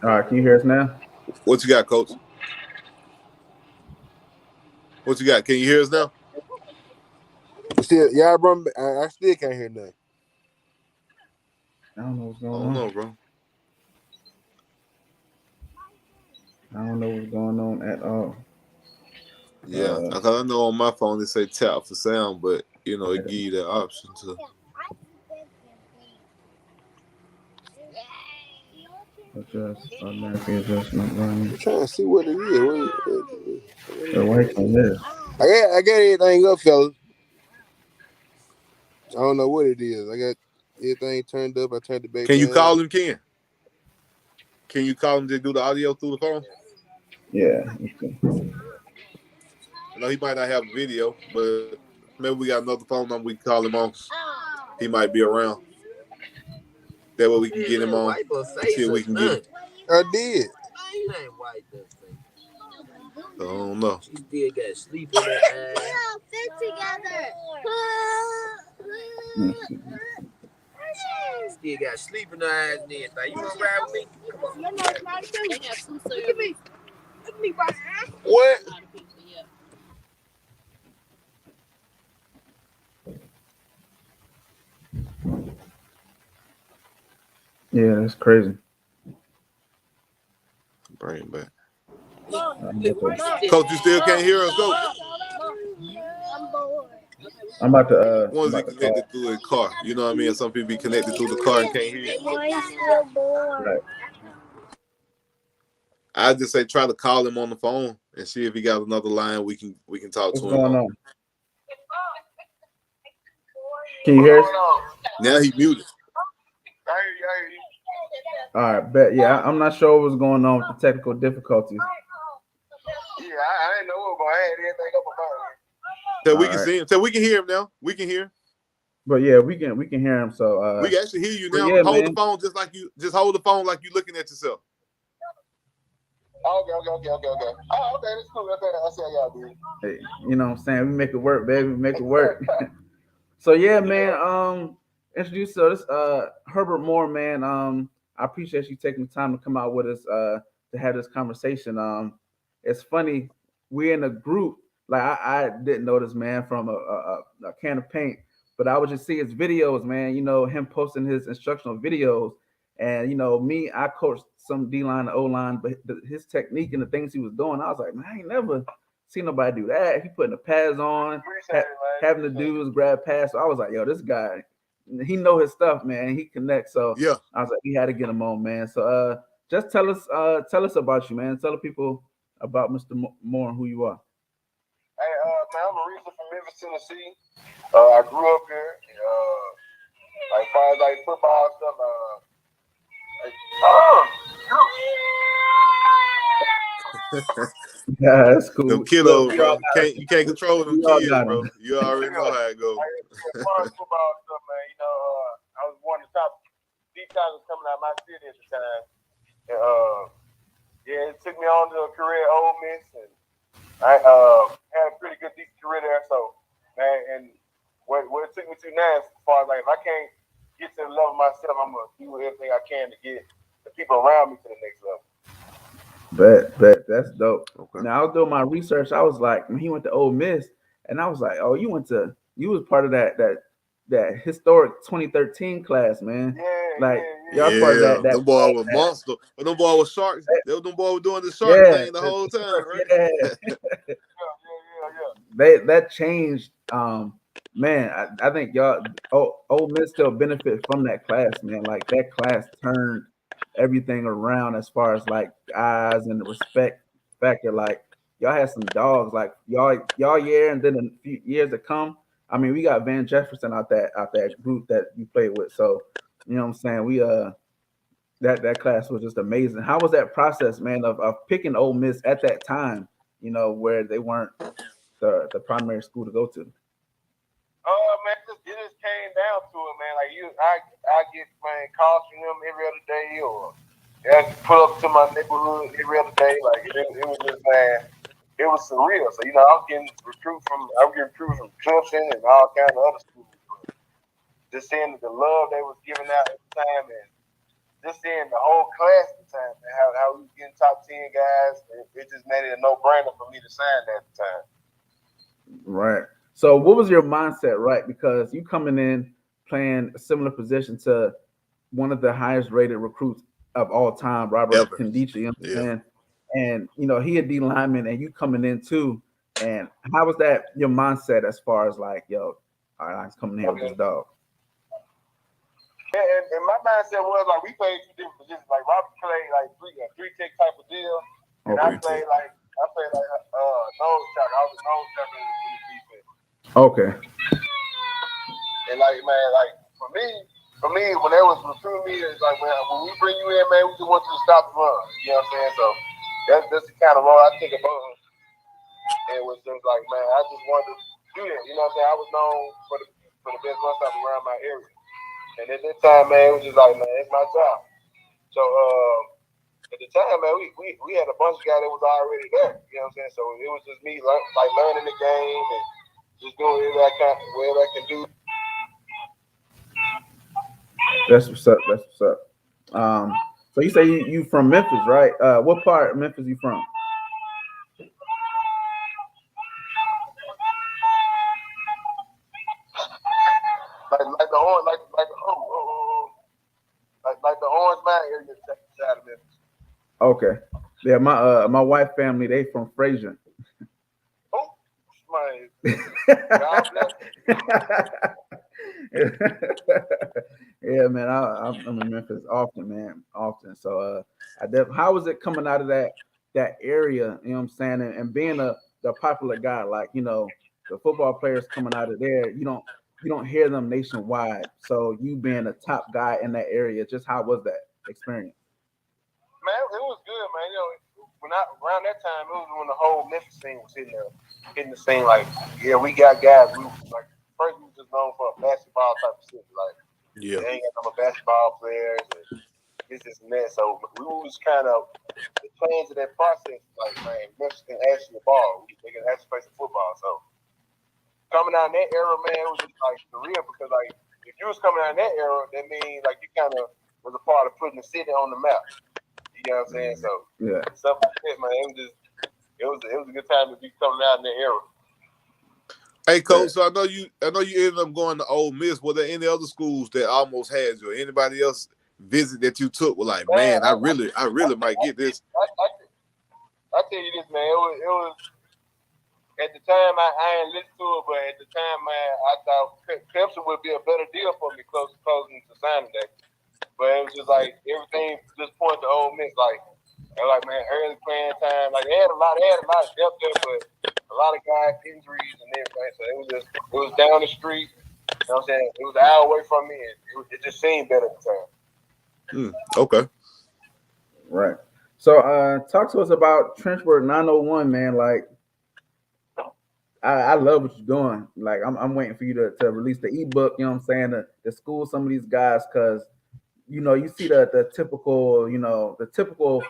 All right, can you hear us now? What you got, Coach? What you got? Can you hear us now? Still, y'all bro, I still can't hear nothing. I don't know what's I going don't on. know, bro. I don't know what's going on at all. Yeah, because I know on my phone they say tap for sound, but you know, it give you that option to. Automatically adjustment volume. I'm trying to see what it is. Why can't hear us? I got everything up, fellas. I don't know what it is. I got everything turned up. I turned it back Can you down. call him, Ken? Can you call him to do the audio through the phone? Yeah. Okay. I know he might not have a video, but maybe we got another phone number we can call him on. He might be around. That way we can get him on. See if we can get him. I did. I don't know. She still got sleep in her eyes. Still got sleep in her eyes and everything. You wanna ride with me? Come on. Look at me. What? Yeah, that's crazy. Bring him back. Coach, you still can't hear us, Coach? I'm about to One's he connected through a car. You know what I mean? Some people be connected through the car and can't hear it. Right. I just say try to call him on the phone and see if he got another line. We can talk What's to him. going on? Can you hear us? Now he muted. All right, bet. Yeah, I'm not sure what's going on with the technical difficulties. Yeah, I didn't know what was going to add anything up about it. So we can see him. So we can hear him now. We can hear him. But yeah, we can hear him. So we can actually hear you now. Yeah, hold man. the phone just hold the phone like you're looking at yourself. Okay. Oh, okay, that's cool. I see how y'all do. Hey, you know what I'm saying? We make it work, baby. We make it work. So yeah, man. Introduce this Herbert Moore, man. I appreciate you taking the time to come out with us to have this conversation. It's funny, we're in a group. Like I didn't know this man from a can of paint, but I would just see his videos, man. You know, him posting his instructional videos. And you know, me, I coached some D-line, O-line, but his technique and the things he was doing, I was like, man, I ain't never seen nobody do that. He putting the pads on, having the dudes grab pass. So I was like, yo, this guy, he know his stuff, man. He connects. So yeah, I was like, we had to get him on, man. So just tell us about you, man. Tell the people about Mr. Moore and who you are. Hey, man, I'm a Reeser from Memphis, Tennessee. I grew up here. Like far as like football stuff. Yeah, that's cool. Them kiddos, bro. You can't control them kids, bro. You already know how it goes. As far as football stuff, man, you know, I was one of the top deep tackles coming out of my city at the time. And, yeah, it took me on to a career at Ole Miss, and I had a pretty good deep career there. So, man, and what it took me to now, as far as like, if I can't get to the level myself, I'm gonna do everything I can to get the people around me to the next level. Bet that's dope. Okay. Now I was doing my research. I was like, he went to Ole Miss, and I was like, oh, you was part of that historic 2013 class, man. Y'all part of that. Them boy was monster. But them boy was sharks. Them boy was doing the shark thing the whole time, right? Yeah. That changed. Man, I think y'all Ole Miss still benefit from that class, man. Like that class turned everything around as far as like eyes and the respect factor. Like y'all had some dogs, like y'all year, and then a few years to come. I mean, we got Van Jefferson out that group that you played with. So you know what I'm saying? We that class was just amazing. How was that process, man, of picking Ole Miss at that time? You know, where they weren't the primary school to go to. Man, it just came down to it, man. Like I get calls from them every other day, or I pull up to my neighborhood every other day. Like it was just, man, it was surreal. So you know, I was getting recruited from Clemson and all kinds of other schools. But just seeing the love they was giving out at the time, and just seeing the whole class at the time, and how we was getting top 10 guys, it just made it a no-brainer for me to sign at the time. Right. So what was your mindset, right? Because you coming in playing a similar position to one of the highest rated recruits of all time, Robert Condici, you know what I'm saying? And you know, he a D lineman and you coming in too. And how was that your mindset as far as like, yo, all right, I'm coming here with this dog? Yeah, and my mindset was like we played two different positions. Like Robert played like three tech type of deal. And I played like nose tackle. I was a nose tackle in the defense. Okay. And like, man, like for me, when they was recruiting me, it's like, man, when we bring you in, man, we just want you to stop the run. You know what I'm saying? So that's the kind of role I think about. And it was just like, man, I just wanted to do that. You know what I'm saying? I was known for the best run stop around my area. And at that time, man, it was just like, man, it's my job. So at the time, man, we had a bunch of guys that was already there. You know what I'm saying? So it was just me learning the game and just doing whatever I can do. That's what's up. So you say you from Memphis, right? What part of Memphis you from? Like the Orange Mountain area side of Memphis. Okay. Yeah, my wife family, they from Fraser. Oh, man. Yeah, man, I'm in Memphis often, man, often. So, how was it coming out of that area? You know what I'm saying, and being the popular guy, like the football players coming out of there, you don't hear them nationwide. So you being a top guy in that area, just how was that experience? Man, it was good, man. Around that time, it was when the whole Memphis scene was hitting the scene. Like, yeah, we got guys. We like first we was just known for a basketball type of city. Like, Yeah. they ain't got no basketball players. And this and that. So we was kind of the plans of that process. Like, man, Memphis can actually ball. They can actually play some football. So coming out in that era, man, it was just like surreal because like if you was coming out in that era, that means like you kind of was a part of putting the city on the map. You know what I'm saying? So Yeah. stuff like that, man. It was a good time to be coming out in that era. Hey, Coach. So I know you ended up going to Ole Miss. Were there any other schools that almost had you, or anybody else visit that you took? Were like, man, I really might get this. I tell you this, man. It was at the time I ain't listened to it, but at the time, man, I thought Clemson would be a better deal for me closing to signing day. But it was just like everything just pointed to Ole Miss, like man, early playing time. Like they had a lot of depth there, but a lot of guys injuries and everything. So it was down the street. You know what I'm saying? It was an hour away from me, and it just seemed better at the time. Okay. Right. So talk to us about Trenchwork 901, man. Like I love what you're doing. Like I'm waiting for you to release the ebook, you know what I'm saying, to school some of these guys, because you see the typical, the typical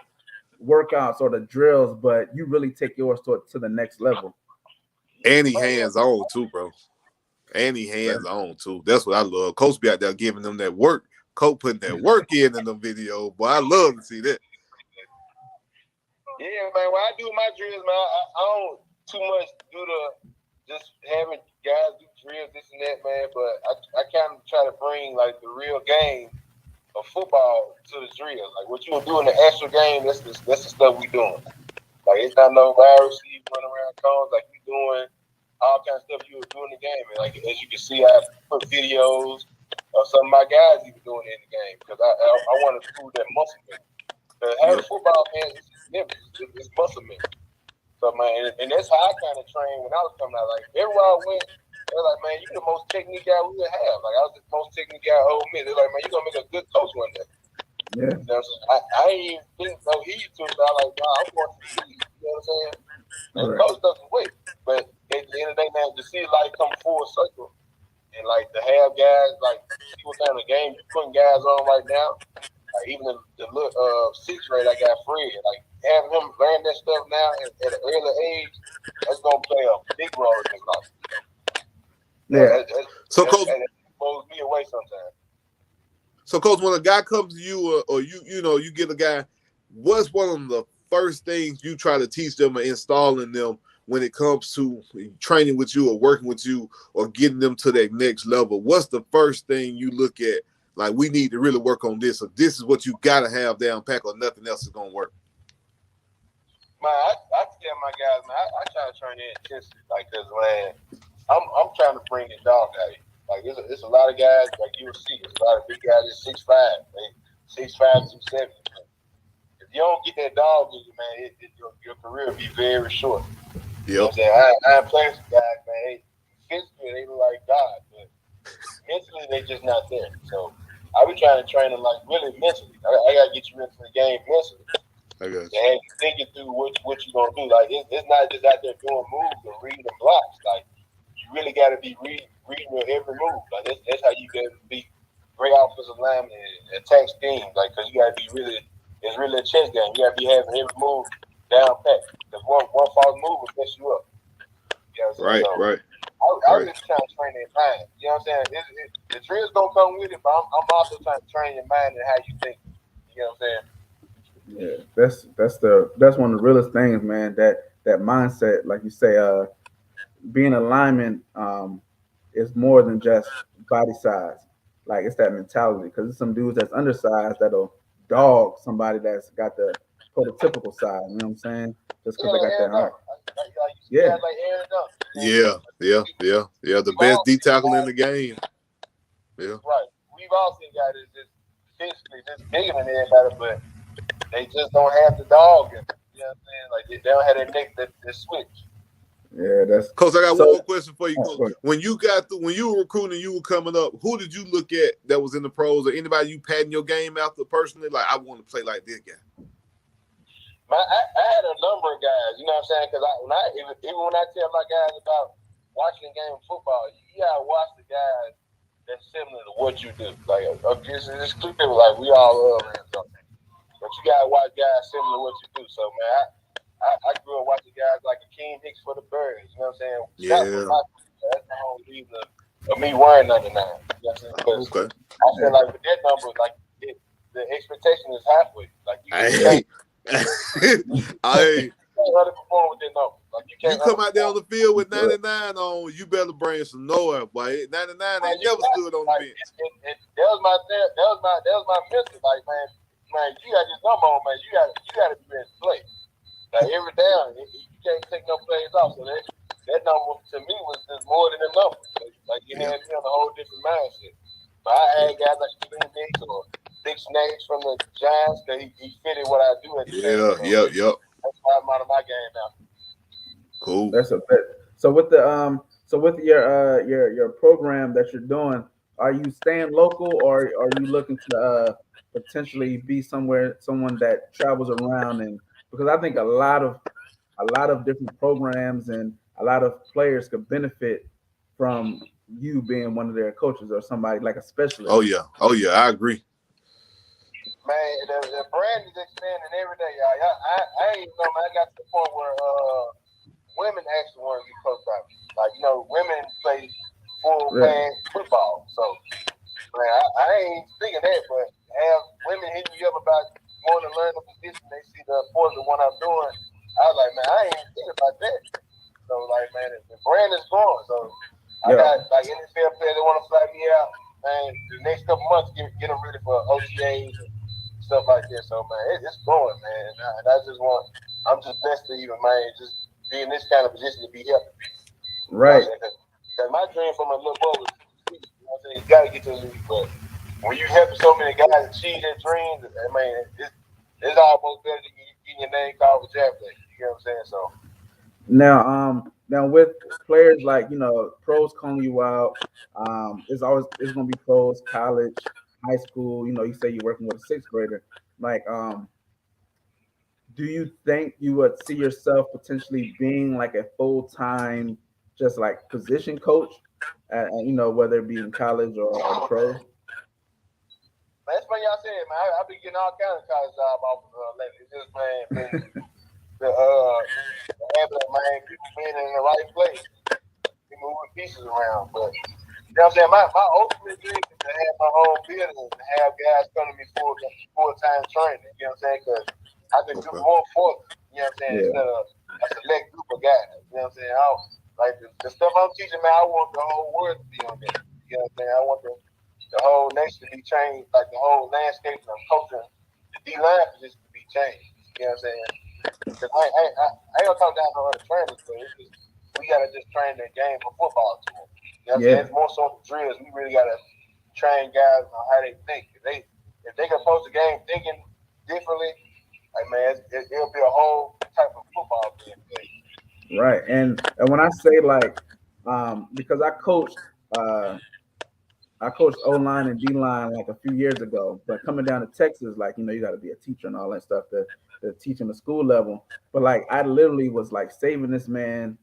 workouts or the drills, but you really take yours to the next level. And he hands on too, bro. And he hands on too. That's what I love. Coach be out there giving them that work. Coach putting that work in them videos. Boy, I love to see that. Yeah, man. When I do my drills, man, I don't too much do just having guys do drills, this and that, man. But I kind of try to bring like the real game of football to the drills. Like what you do in the actual game, that's the stuff we doing. Like it's not no wide receiver running around cones. Like we doing all kinds of stuff you would do in the game. And like as you can see, I put videos of some of my guys even doing it in the game because I want to prove that muscle memory. Because having football, man, it's muscle memory. So man, and that's how I kind of trained when I was coming out. Like everywhere I went, they're like, man, you the most technique guy we would have. Like I was the most technique guy at Ole Miss. They're like, man, you gonna make a good coach one day. Yeah. You know what I'm saying? I ain't even think no heat to it. I like, nah, I'm going to the heat. You know what I'm saying? And coach doesn't wait. But at the end of the day, man, to see it like come full circle and like to have guys like see what kind of game you're putting guys on right now. Like even the sixth grade, I got Fred. Like having him learn that stuff now at an early age, that's gonna play a big role in his life. Yeah. So Coach, that blows me away sometimes. So, Coach, when a guy comes to you, or you get a guy, what's one of the first things you try to teach them or install in them when it comes to training with you or working with you or getting them to that next level? What's the first thing you look at? Like, we need to really work on this, or this is what you got to have down pack, or nothing else is going to work. Man, I tell my guys, man, I try to train their intensity, like, cause man, I'm trying to bring the dog out of you. Like, it's a lot of guys, like you will see, there's a lot of big guys that's 6'5", 6'5", 270. If you don't get that dog in you, man, your career will be very short. Yep. You know what I'm saying? I playing some guys, man, physically they look like God, but mentally they just not there. So I be trying to train them like really mentally. I gotta get you into the game mentally. I got you. And thinking through what you gonna do. Like it's not just out there doing moves and reading blocks. Like you really gotta be reading your every move. Like that's how you gotta be great offensive lineman and attack schemes. Like because you gotta be it's really a chess game. You gotta be having every move down pat. Because one false move will mess you up. You know what I'm saying? Right. I really trying to train their mind. You know what I'm saying? The drill's gonna come with it, but I'm also trying to train your mind and how you think. You know what I'm saying? Yeah, that's one of the realest things, man. That mindset, like you say, being a lineman is more than just body size. Like it's that mentality, because there's some dudes that's undersized that'll dog somebody that's got the prototypical side. You know what I'm saying? Just because Yeah, they got Aaron that arm. Yeah, Yeah. like Aaron Dunn. Yeah. The best D tackle in the game. Yeah. Right. We've all seen guys that's just physically just bigger than everybody, but they just don't have the dog in them. You know what I'm saying? Like they don't have that neck that switch. Yeah, that's Coach, I got so. one more question for you, Oh, Coach. go ahead. When you were recruiting, you were coming up, who did you look at that was in the pros, or anybody you patting your game after personally? Like, I want to play like this guy. I had a number of guys, you know what I'm saying? Because even when I tell my guys about watching the game of football, you gotta watch the guys that's similar to what you do. Like, it's clear, like we all love and something, but you gotta watch guys similar to what you do. So, man, I grew up watching guys like Akeem Hicks for the Birds. You know what I'm saying? Yeah. That's the whole reason of me wearing number 9. You know what I'm saying? Because Okay. I feel like with that number, like the expectation is halfway. Like you Hey. can't underperform with that number. Like you come out there on the field with 99 on, you better bring some noise, boy. 99 ain't never stood on the bench. That was my mentor. Like, man, you got this number on, man. You got to be ready to play. Like every down, you can't take no plays off. So that number to me was just more than a number. Like you had me on a whole different mindset. But I had guys like Steven Diggs or Dick Snakes from the Giants that he fitted what I do at the time. Yep. That's why I'm out of my game now. Cool. That's a bit. So with your program that you're doing, are you staying local or are you looking to potentially be someone that travels around? And because I think a lot of different programs and a lot of players could benefit from you being one of their coaches or somebody like a specialist. Oh yeah, I agree. Man, the brand is expanding every day, y'all. I ain't know, man. I got to the point where women actually want to be coached by me. Like, women play full flag football. So, man, I ain't speaking that, but have women hitting me up about wanting to learn the position. They see the importance of what I'm doing. I was like, man, I ain't even thinking about that. So, like, man, the brand is growing. So, I got, like, NFL players that want to fly me out. Man, the next couple months, get them ready for OTAs and stuff like that. So, man, it's growing, man. And I'm just blessed to even, man, just be in this kind of position to be helping people. Right. Because my dream from a little boy was, you know what I'm saying, you got to get to the league. But when you helping so many guys achieve their dreams, man, it's almost better than getting your name called with draft day. You know what I'm saying? So. Now with players like pros calling you out, it's gonna be pros, college, high school. You say you're working with a 6th grader. Like, do you think you would see yourself potentially being like a full-time, just like position coach, whether it be in college or pro? That's what y'all said, man. I've been getting all kinds of college job offers lately. It's just, man, the habit of, man, people being in the right place, moving pieces around. But you know what I'm saying? My ultimate dream is to have my own business and have guys come to me full-time training. You know what I'm saying? Because I can do more for them. You know what I'm saying? Instead of a select group of guys. You know what I'm saying? Like the stuff I'm teaching, man, I want the whole world to be on there. You know what I'm saying? I want the whole nation to be changed, like the whole landscape and culture, the D-line position to be changed. You know what I'm saying? Because I ain't gonna talk down on other trainers, but we gotta just train their game for football too. You know what I'm saying? It's more so the drills. We really gotta train guys on how they think. If they can approach the game thinking differently, like, man, it'll be a whole type of football being played. Right, and when I say like, because I coached O-line and D-line like a few years ago, but coming down to Texas, like, you got to be a teacher and all that stuff to teach him the school level. But like, I literally was like saving this man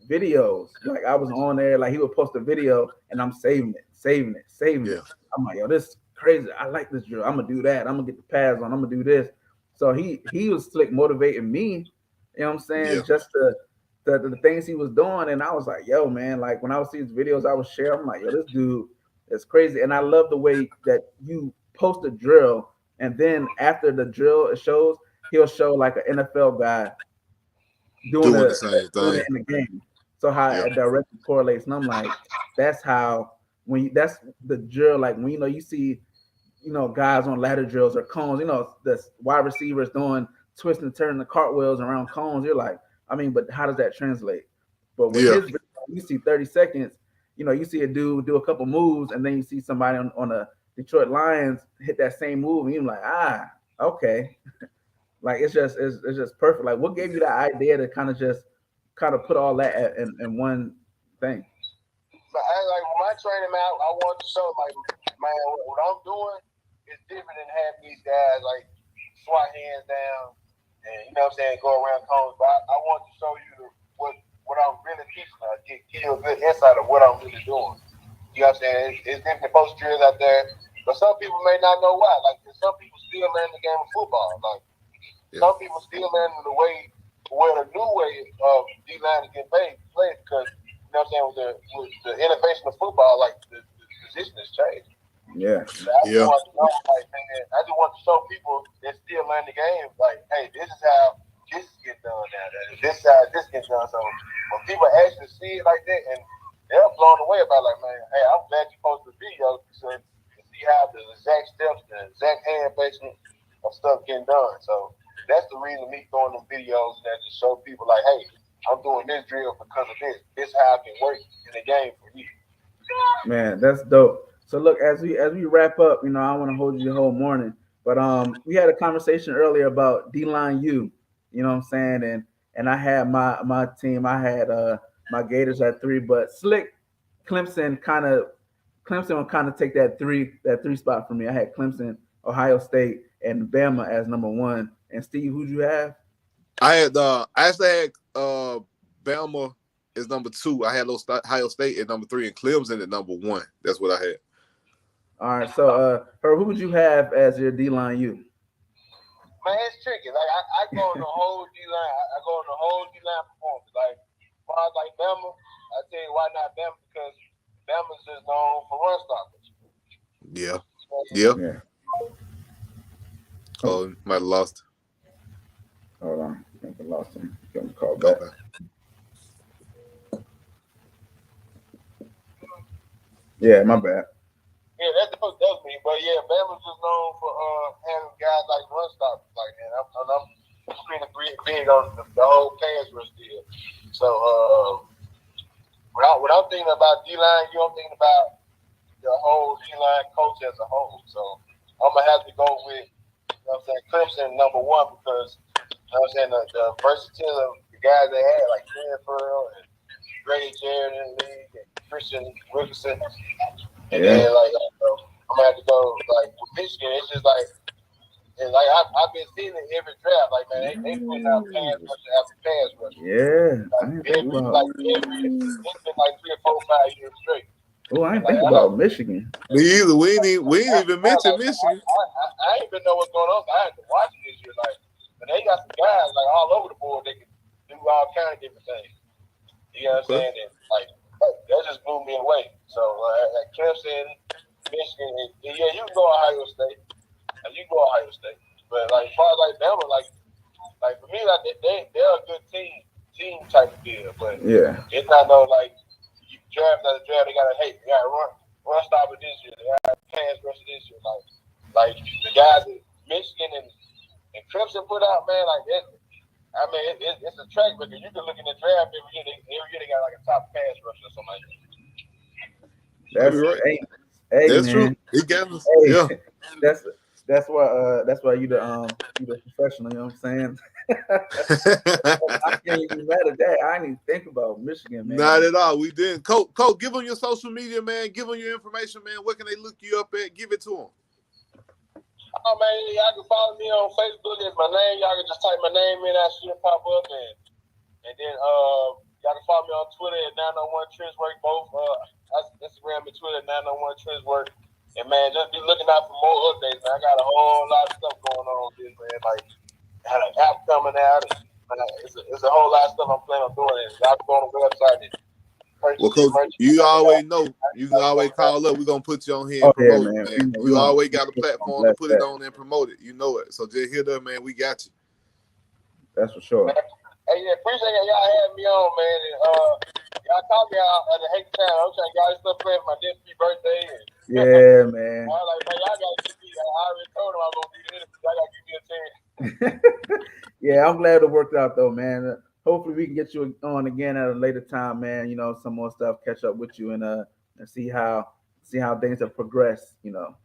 videos. Like, I was on there, like he would post a video and I'm saving it. I'm like, yo, this is crazy. I like this drill. I'm gonna do that. I'm gonna get the pads on. I'm gonna do this. So he was slick motivating me, you know what I'm saying? Just the things he was doing. And I was like, yo, man, like when I would see his videos, I would share. I'm like, yo, this dude is crazy. And I love the way that you post a drill, and then after the drill it shows, he'll show like an NFL guy doing the same thing in the game. So how it directly correlates. And I'm like, that's how that's the drill. Like when you see guys on ladder drills or cones, the wide receivers doing twisting and turning the cartwheels around cones. You're like, I mean, but how does that translate? But with Yeah. his video, you see 30 seconds, you see a dude do a couple moves, and then you see somebody on the Detroit Lions hit that same move, and you're like, okay. Like it's just perfect. Like, what gave you that idea to kind of put all that in one thing? But like when I train him out, I want to show like, man, what I'm doing is different than having these guys like swat hands down and go around cones. But I want to show you what I'm really teaching. Give you a good insight of what I'm really doing. You know what I'm saying? It's different post drills out there, but some people may not know why. Like some people still learn the game of football. Like some people still learn the new way of D-line to get played because with the innovation of football, like the position has changed. Yeah. I just want to show people that still learn the game, like, hey, this is how this gets done now. This is how this gets done. So when people actually see it like that, and they're blown away about like, man, hey, I'm glad you posted the video because you see how the exact steps, the exact hand placement of stuff getting done. So that's the reason me throwing them videos that to show people like, hey, I'm doing this drill because of this. This is how I can work in the game for you. Man, that's dope. So look, as we wrap up, I want to hold you the whole morning, but we had a conversation earlier about D-line U. You know what I'm saying? And I had my team. I had my Gators at 3, but Slick Clemson will kind of take that three spot for me. I had Clemson, Ohio State, and Bama as number 1. And Steve, who'd you have? I actually had Bama is number 2. I had Ohio State at number 3 and Clemson at number 1. That's what I had. All right. So, who would you have as your D-line U? Man, it's tricky. Like I go on the whole D-line. I go on the whole D-line performance. Like, as far as like Bama, I tell you why not Bama, because Bama's just known for run stoppers. Yeah. Yeah. Oh, might have lost. Hold on. I think I lost him. Give him a call back. Okay. Yeah, my bad. Yeah, that's me. But yeah, Bama's just known for having guys like run stoppers like that. I'm pretty big on the whole pass rush deal. So when I'm thinking about D-line, I'm thinking about the whole D-line coach as a whole. So I'm gonna have to go with Clemson number 1 because the versatility of the guys they had like Ken Pearl and Grady Jarrett in the league and Christian Wilkerson. And then I'm gonna have to go like with Michigan. It's just like I've been seeing it every draft. Like man, they putting out pass rush after pass rush. Yeah, it's been like 3 or 4 or 5 years straight. Oh, I didn't think about Michigan. Me either. We ain't even mentioned Michigan. I ain't even know what's going on. So I had to watch it this year. Like, but they got some guys like all over the board. They can do all kinds of different things. You know what I'm saying? And like that just blew me away. So at Clemson, Michigan, yeah, you can go Ohio State. You can go Ohio State. But like as far as like Bama, like for me, like they're a good team type of deal. But yeah, it's not no like you draft after draft. They gotta run stopper this year. They got pass rush this year. Like the guys that Michigan and Clemson put out, man, like that. I mean, it's a track record. You can look in the draft every year. They got like a top pass rush or something like that. That's right. Hey, that's man. true. He got us. Hey, Yeah. That's why you the professional. You know what I'm saying? I can't even mad at that. I didn't even think about Michigan, man. Not at all. We didn't. Coach, give them your social media, man. Give them your information, man. Where can they look you up at? Give it to them. Oh man, y'all can follow me on Facebook. It's my name. Y'all can just type my name in. I should pop up, and then y'all can follow me on Twitter at 901 Trenchwork. Both Instagram and Twitter at 901 Trenchwork. And man, just be looking out for more updates. Man. I got a whole lot of stuff going on with this, man. Like I had an app coming out. It's a whole lot of stuff I'm planning on doing. And y'all can go on the website and purchase. Well, Coach, you always know. You can always call up. We're going to put you on here and promote it, man. You always got a platform to put it on and promote it. You know it. So just hit up, man. We got you. That's for sure. Hey, yeah, appreciate y'all having me on, man. And, y'all call me out at the Hate Town. I'm trying to get all this stuff playing for my nephew birthday. Yeah, man. I was like, man, y'all got to give me. I already told him I was going to do this. Y'all got to give me a chance. Yeah, I'm glad it worked out though, man. Hopefully we can get you on again at a later time, man. You know, some more stuff, catch up with you and see how things have progressed, you know.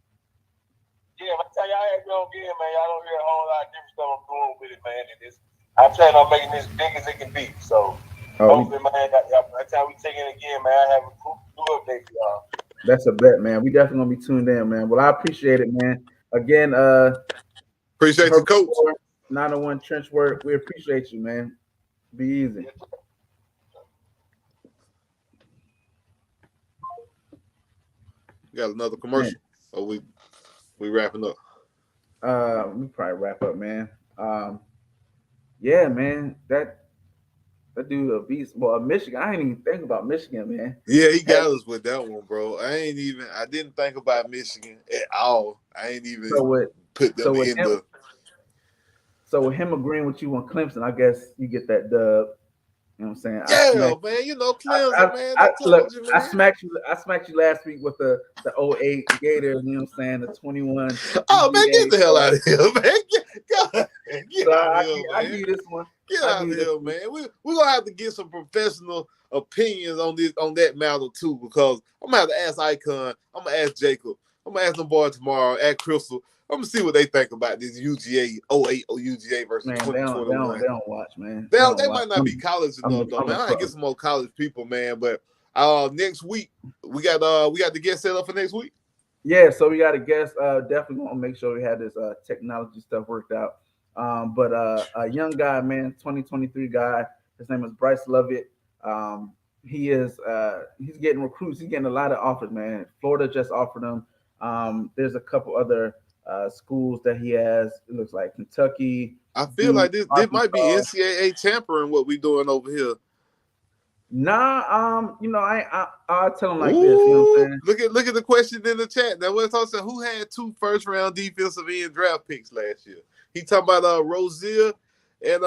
Yeah, I tell y'all had me on again, man. Y'all don't hear a whole lot of different stuff I'm doing with it, man. And this, I plan on making this big as it can be. So hopefully, man, by the time we take it again, man, I have a new update for y'all. That's a bet, man. We definitely gonna be tuned in, man. Well, I appreciate it, man. Again, Appreciate you, Herbert coach. Moore, 901 Trench Work. We appreciate you, man. Be easy. We got another commercial. Or we wrapping up. We probably wrap up, man. Yeah, man. That dude a beast. Well, Michigan. I ain't even think about Michigan, man. Yeah, he got us with that one, bro. I didn't think about Michigan at all. I ain't even put them in the. So with him agreeing with you on Clemson, I guess you get that dub. You know what I'm saying? Yeah, man. You know Clemson, man. I told you, man. I smacked you last week with the 08 Gators. You know what I'm saying? The 21. Oh man, get the hell out of here, man. Get out of here, man. I give you this one. Get out of here, man. We're gonna have to get some professional opinions on that matter too, because I'm gonna have to ask Icon. I'm gonna ask Jacob. I'm gonna ask them boys tomorrow. Ask Crystal. I'm gonna see what they think about this UGA 08 or UGA versus 2021. They don't watch, man. They might not be college enough though, man. I gotta get some more college people, man. But next week we got the guest set up for next week. Yeah, so we got a guest. Definitely want to make sure we had this technology stuff worked out. But a young guy, man, 2023 guy. His name is Bryce Lovett. He's getting recruits. He's getting a lot of offers, man. Florida just offered him. There's a couple other schools that he has. It looks like Kentucky. I feel like this might be NCAA tampering what we doing over here. Nah, I'll tell him like this. You know what I'm saying? Look at the question in the chat. Now we're talking who had 2 first-round defensive end draft picks last year. He talking about Rozier and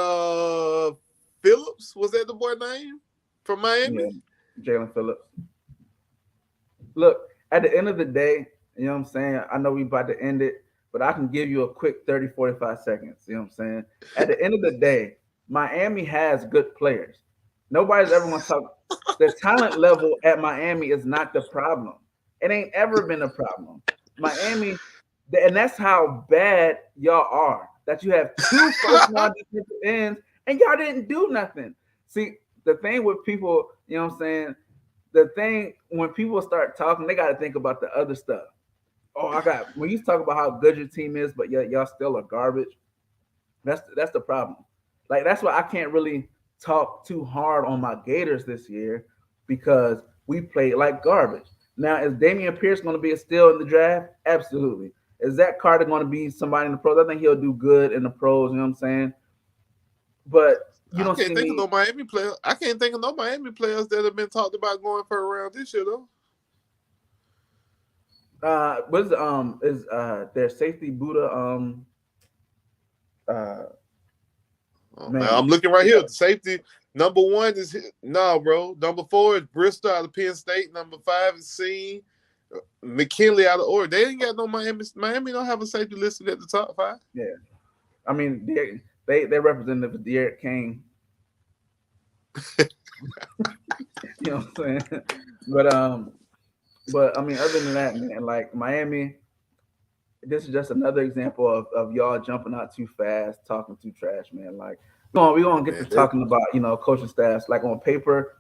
Phillips. Was that the boy name from Miami? Yeah, Jalen Phillips. Look, at the end of the day, you know what I'm saying? I know we about to end it, but I can give you a quick 30, 45 seconds. You know what I'm saying? At the end of the day, Miami has good players. Nobody's ever going to talk. The talent level at Miami is not the problem. It ain't ever been a problem. Miami, and that's how bad y'all are. That you have 2 first-round defensive ends, and y'all didn't do nothing. See, the thing with people, you know what I'm saying? The thing when people start talking, they got to think about the other stuff. When you talk about how good your team is, but y'all still are garbage. That's the problem. Like that's why I can't really talk too hard on my Gators this year because we played like garbage. Now, is Damian Pierce going to be a steal in the draft? Absolutely. Is Zach Carter going to be somebody in the pros? I think he'll do good in the pros. You know what I'm saying? But you don't think of no Miami player. I can't think of no Miami players that have been talked about going for a round this year though. Is their safety Buddha? Man, I'm looking right here. The safety number 1 is bro. Number 4 is Bristol out of Penn State. Number 5 is Scene. McKinley out of Oregon. They ain't got no Miami. Miami don't have a safety listed at the top 5. Yeah, I mean they representative Derek Kane. You know what I'm saying? But I mean, other than that, man, like Miami, this is just another example of y'all jumping out too fast, talking too trash, man. Like we gonna get to talking about coaching staffs. Like on paper,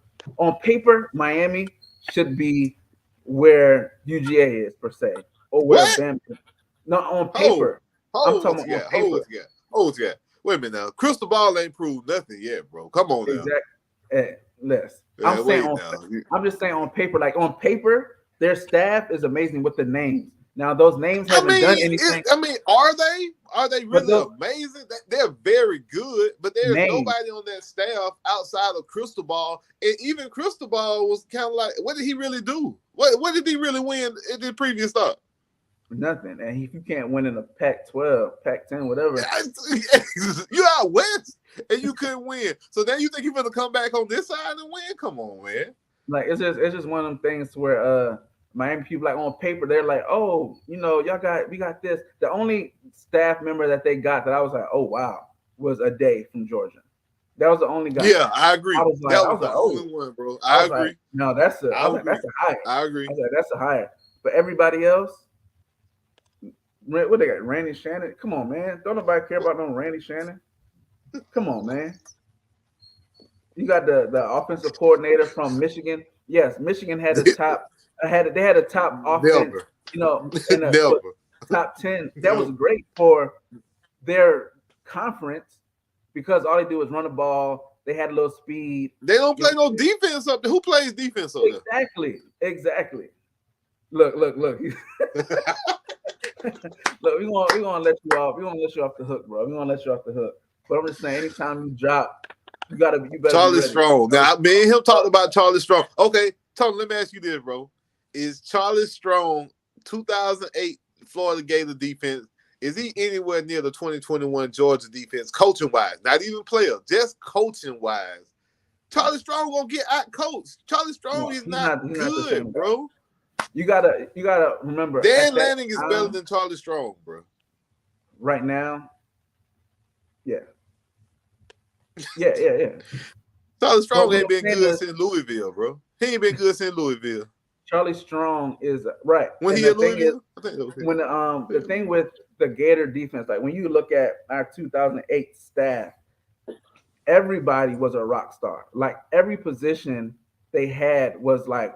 Miami should be where UGA is per se, or where Bama. No, on paper. I'm talking about on paper. Wait a minute now. Crystal Ball ain't proved nothing yet, bro. Come on now. Exactly. I'm just saying on paper. Like on paper, their staff is amazing with the names. Now those names haven't done anything. Are they really amazing? They're very good, but there's nobody on that staff outside of Crystal Ball. And even Crystal Ball was kind of like, what did he really do? What did he really win in the previous start? Nothing. And if you can't win in a Pac-12, Pac-10, whatever. You out west and you couldn't win. So then you think you're gonna come back on this side and win? Come on, man. Like it's just one of them things where Miami people like on paper, they're like, oh, we got this. The only staff member that they got that I was like, oh wow, was a day from Georgia. That was the only guy. Yeah, I agree. I was like, that was the only one, bro. I agree. Like, no, that's a. I was like, that's a higher. I agree. I was like, that's a higher. But everybody else, what they got? Randy Shannon. Come on, man. Don't nobody care about no Randy Shannon. Come on, man. You got the offensive coordinator from Michigan. Yes, Michigan had a top. They had a top offense. Never. You know, in a Never. top 10. That was great for their conference because all they do is run the ball. They had a little speed. They don't play no defense up there. Who plays defense up there? Exactly. Look. Look, we're gonna let you off. We're gonna let you off the hook, bro. We're gonna let you off the hook. But I'm just saying, anytime you drop, you better Charlie be ready. Strong. Now, me and him talked about Charlie Strong. Okay, Tony, let me ask you this, bro. Is Charlie Strong 2008 Florida Gator defense? Is he anywhere near the 2021 Georgia defense, coaching wise? Not even player, just coaching wise. Charlie Strong gonna get out coached. Charlie Strong is not good, bro. You gotta remember. Dan Lanning is better than Charlie Strong, bro. Right now, yeah. Charlie Strong ain't been good since Louisville, bro. He ain't been good since Louisville. Charlie Strong is right. When he at Louisville, when the thing with the Gator defense, like when you look at our 2008 staff, everybody was a rock star. Like every position they had was like,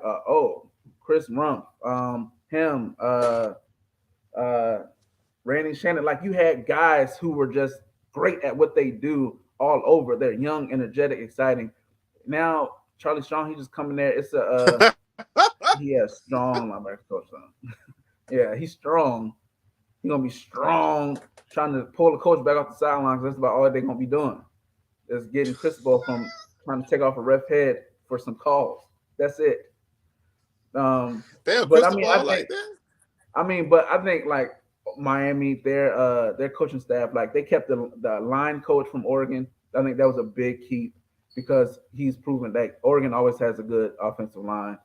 Chris Rump, him, Randy Shannon. Like you had guys who were just great at what they do all over. They're young, energetic, exciting. Now Charlie Strong, he just coming there. It's a he has strong linebacker coach. Yeah, he's strong. He's gonna be strong, trying to pull the coach back off the sidelines. That's about all they're gonna be doing. Is getting Cristobal from trying to take off a ref head for some calls. That's it. Damn, but I think like Miami, their coaching staff, like they kept the line coach from Oregon. I think that was a big keep because he's proven that Oregon always has a good offensive line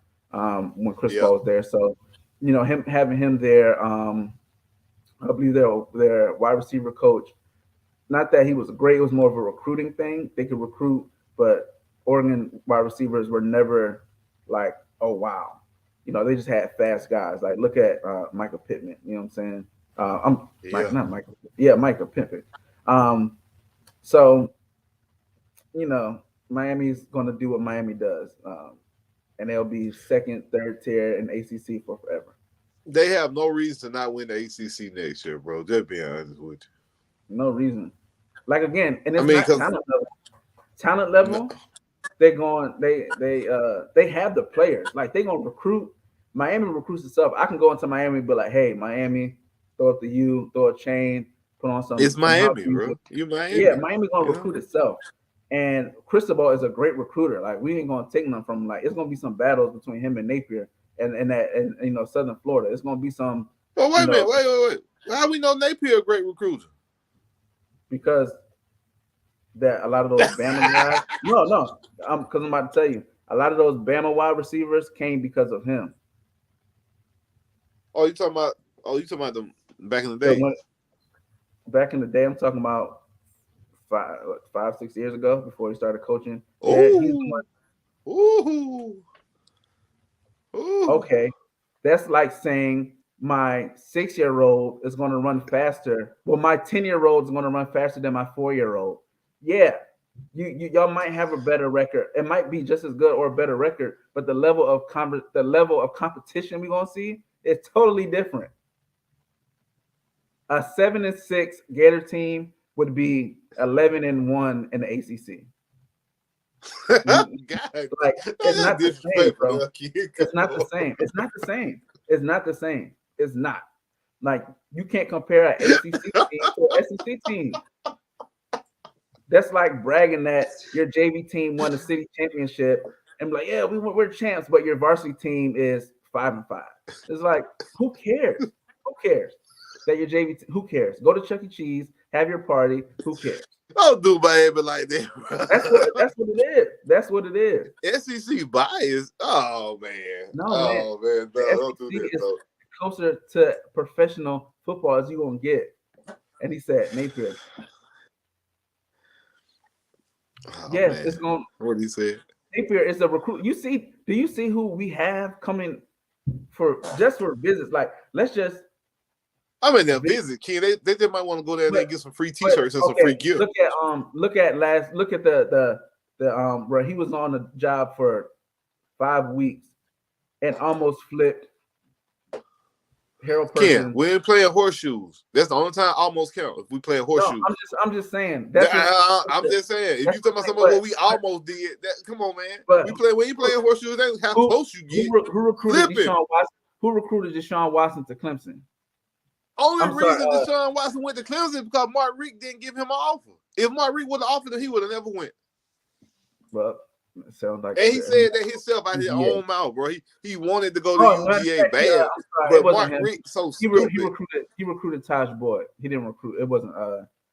when Cristobal was there. So, having him there, I believe their wide receiver coach. Not that he was great; it was more of a recruiting thing. They could recruit, but Oregon wide receivers were never like, oh wow, they just had fast guys. Like look at Michael Pittman. You know what I'm saying? Not Michael. Yeah, Michael Pittman. So, Miami's going to do what Miami does, and they'll be second, third tier in ACC for forever. They have no reason to not win the ACC next year, bro. Just being honest with you. No reason. Like again, and it's not talent level. Talent level, they're going. They have the players. Like they're gonna recruit. Miami recruits itself. I can go into Miami and be like, hey, Miami, throw it to you, throw a chain, put on some. It's Miami, bro. You Miami. Yeah, Miami's gonna recruit itself. And Cristobal is a great recruiter. Like we ain't gonna take them from it's gonna be some battles between him and Napier and Southern Florida. It's gonna be some. Well, wait a minute, wait. How we know Napier a great recruiter? Because that a lot of those Bama guys. No, because I'm about to tell you, a lot of those Bama wide receivers came because of him. You talking about them back in the day? Back in the day, I'm talking about 5-6 years ago before he started coaching. Ooh. Okay, that's like saying my 6-year-old is going to run faster. Well, my 10-year-old is going to run faster than my 4-year-old. Yeah, y'all might have a better record. It might be just as good or a better record, but the level of competition we're gonna see is totally different. A 7-6 Gator team would be 11-1 in the ACC. God, like it's not the same, bro. It's not the same. It's not the same. It's not the same. It's not. Like you can't compare an ACC team to an SEC team. That's like bragging that your JV team won the city championship and be like, yeah, we're champs, but your varsity team is 5-5. It's like, who cares? Who cares that your JV? Who cares? Go to Chuck E. Cheese, have your party. Who cares? Don't do Miami like that, bro. That's what it is. That's what it is. SEC bias. Oh man. No, man. No, don't do that. Though. Closer to professional football as you gonna get. And he said, Napier, Oh, yes, man. it's going. What he said? Napier is a recruit. You see? Do you see who we have coming for visits? Like, let's just. I mean, they'll visit, Ken. They just might want to go there and get some free T-shirts and some free gear. Look at the where he was on the job for 5 weeks and almost flipped. Harold Ken, we ain't playing horseshoes. That's the only time I almost count if we play horseshoes. No, I'm just saying. I'm just saying. If you talking about something what we almost did, come on, man. We ain't playing horseshoes. That's how close you get. Who recruited Deshaun Watson? Who recruited Deshaun Watson to Clemson? Only reason Deshaun Watson went to Clemson is because Mark Richt didn't give him an offer. If Mark Richt would have offered him, he would have never went. Well, it sounds like. And he said that himself out of his own mouth, bro. He wanted to go to UGA bad, but Mark Richt so stupid. He recruited Taj Boyd. He didn't recruit. It wasn't.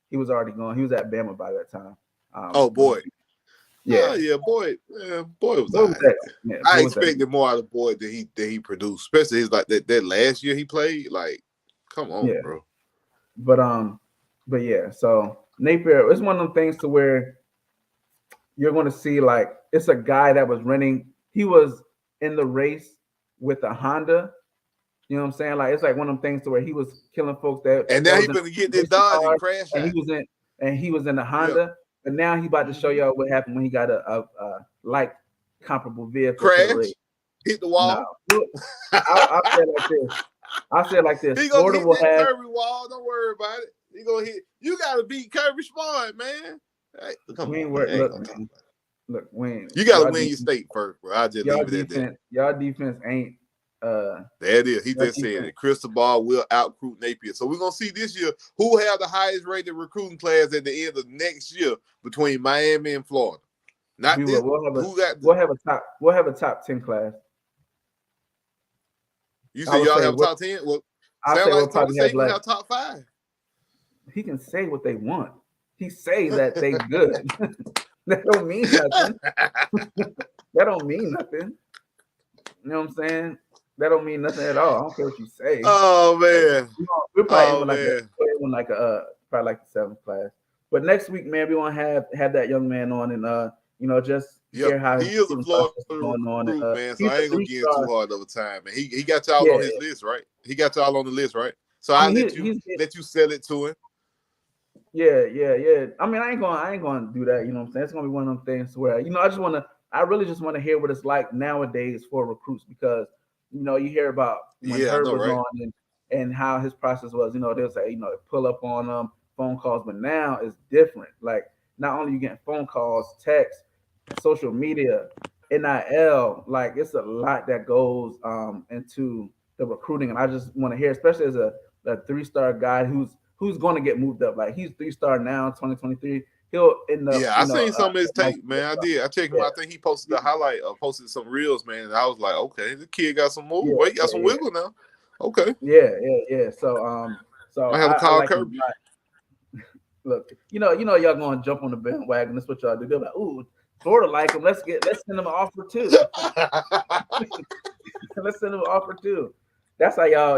He was already gone. He was at Bama by that time. Boyd. Yeah, Boyd. Boyd was. Right. Yeah, I expected more out of Boyd than he produced, especially his like that last year he played. Like, come on, bro. But yeah. So Napier, it's one of them things to where you're going to see like it's a guy that was renting. He was in the race with a Honda. You know what I'm saying? Like it's like one of them things to where he was killing folks that. And now he's going to get this Dodge and crash. And he was in the Honda. Yeah. But now he about to show y'all what happened when he got a like comparable vehicle. Crash. Hit the wall. No. I'll say it like this. He gonna hit that Kirby wall. Don't worry about it. He gonna hit. You gotta beat Kirby Smart, man. Hey, Look, Wayne. You gotta win your state first, bro. I just leave it at that. Y'all defense ain't. There it is. He just said it. Cristobal will out-recruit Napier. So we're gonna see this year who will have the highest rated recruiting class at the end of next year between Miami and Florida. Not this. We'll have a top 10 class. You say y'all have top 10? Well, sound like Tony say you have top 5. He can say what they want. He say that they good. That don't mean nothing. That don't mean nothing. You know what I'm saying? That don't mean nothing at all. I don't care what you say. Oh man, we're probably like probably like the 7th class. But next week, man, we want to have that young man on and just hear how he is a Florida going on. Man, so I ain't gonna get too hard over time. Man, he got y'all on his list, right? He got y'all on the list, right? So I let you sell it to him. Yeah. I mean, I ain't gonna do that. You know what I'm saying? It's gonna be one of them things where I really just want to hear what it's like nowadays for recruits because you hear about when Herb was on and how his process was. They'll say pull up on them phone calls, but now it's different. Like not only you getting phone calls, text, social media, NIL, like it's a lot that goes into the recruiting, and I just want to hear, especially as a 3-star guy who's going to get moved up. Like he's 3-star now, 2023. He'll end up. Yeah, I seen some of his tape, man. I did. I checked him. I think he posted a highlight, posted some reels, man. And I was like, okay, the kid got some move. He got some wiggle now. Okay. Yeah. So I have a call Kirby. Look, y'all gonna jump on the bandwagon. That's what y'all do. They're like, ooh, Florida like him. Let's send him an offer too. Let's send him an offer too. That's how y'all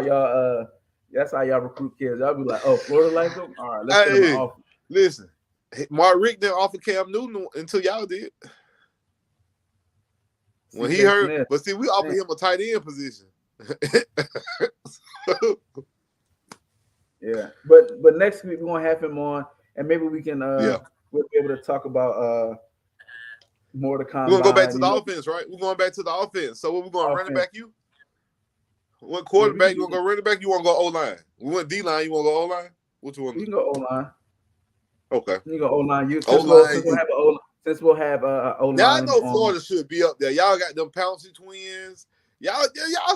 recruit kids. Y'all be like, oh, Florida like him. All right, let's send him an offer. Listen, Mark Richt didn't offer Cam Newton until y'all did. When he heard, Smith. But see, we offered him a tight end position. Yeah, but next week we're gonna have him on, and maybe we can we'll be able to talk about more to come. We're gonna go back to the offense, right? We're going back to the offense. So what we're going running back you? What quarterback you want to go running back? You want to go O-line? We went D-line. You want to go O-line? What you want? You can go O-line. Okay. You go O-line. Since we'll have O-line. Now I know Florida should be up there. Y'all got them Pouncey twins. Y'all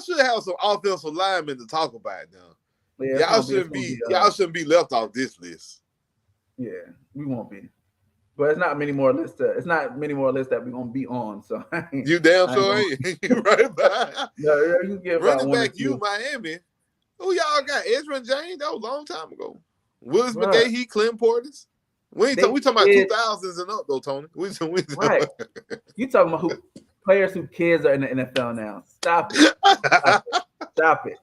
should have some offensive linemen to talk about now. Yeah, y'all shouldn't be left off this list. Yeah, we won't be. But it's not many more lists. It's not many more lists that we're gonna be on. So you damn sure ain't. You right back. No, you get running back. You Miami. Who y'all got? Ezra James. That was a long time ago. Willis McGahee, Clem Portis. We talking about 2000s and up though, Tony. Right. You talking about players whose kids are in the NFL now? Stop it. Stop it.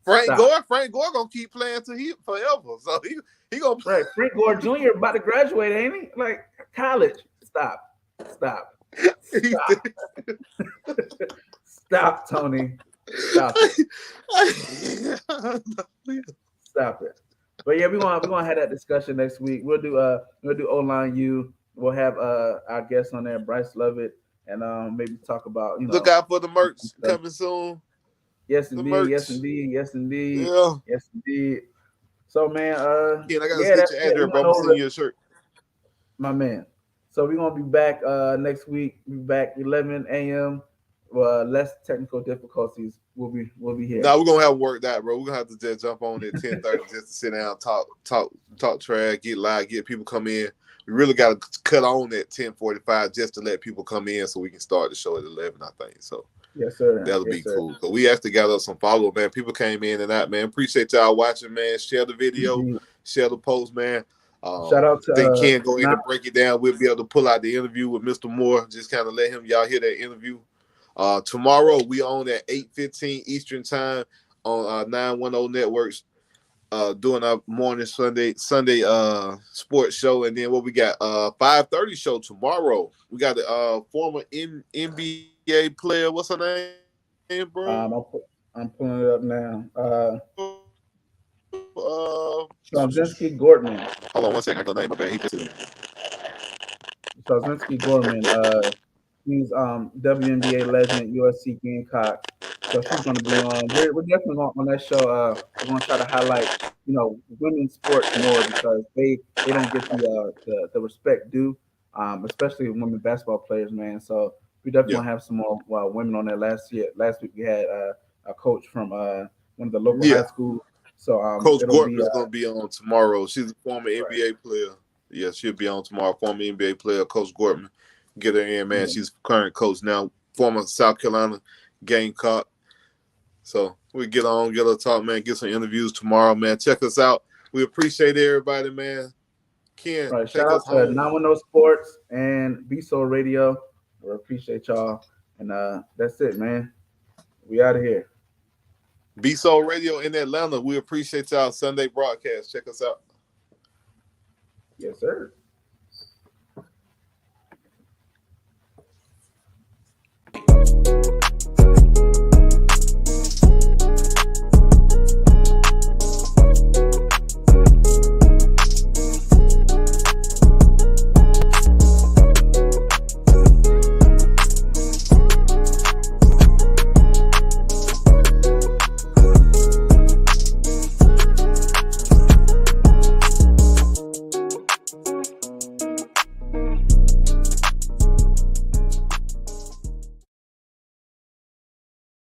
Frank Gore gonna keep playing till he forever. So he gonna play. Right. Frank Gore Jr. about to graduate, ain't he? Like college. It's Stop. Stop, Tony. Stop it. Stop it. But yeah, we're gonna have that discussion next week. We'll do O-line U. We'll have our guests on there, Bryce Lovett, and maybe talk about Look out for the merch coming soon. Yes, The indeed. merch. Yes, indeed. Yes, indeed. Yeah. Yes, indeed. So, man, Ken, I gotta yeah, get your address, bro. I'm gonna send you a shirt. My man. So we're gonna be back next week. We'll be back 11 a.m. Less technical difficulties. We'll be here. Nah, we're gonna have work that, bro. We're gonna have to just jump on at 10:30 just to sit down, talk trash, get live, get people come in. We really got to cut on at 10:45 just to let people come in so we can start the show at 11, I think. So yes, sir. That'll be cool. So we actually got us some follow, man. People came in and out, man. Appreciate y'all watching, man. Share the video, share the post, man. Shout out to they can go in and break it down. We'll be able to pull out the interview with Mr. Moore. Just kind of let y'all hear that interview. Tomorrow we on at 8:15 Eastern time on 910 Networks. Doing our morning Sunday sports show, and then what we got 5:30 show tomorrow. We got the former NBA player. What's her name, bro? I'm pulling it up now. Straczynski Gortman. Hold on 1 second. I got the name of it. Straczynski Gortman. He's WNBA legend, USC Gamecock. So she's going to be on. We're definitely on that show. We're going to try to highlight, women's sports more because they don't get the respect due, especially women basketball players, man. So we definitely want to have some more women on there. Last week we had a coach from one of the local high schools. So Coach Gortman is going to be on tomorrow. She's a former NBA player. Yeah, she'll be on tomorrow. Former NBA player, Coach Gortman. Get her in, man. She's current coach now, former South Carolina Gamecock. So we get her talk, man. Get some interviews tomorrow, man. Check us out. We appreciate everybody, man. Ken, take shout us out home. To 910 Sports and B-Soul Radio. We appreciate y'all. And that's it, man. We out of here. B-Soul Radio in Atlanta. We appreciate y'all. Sunday broadcast. Check us out. Yes, sir.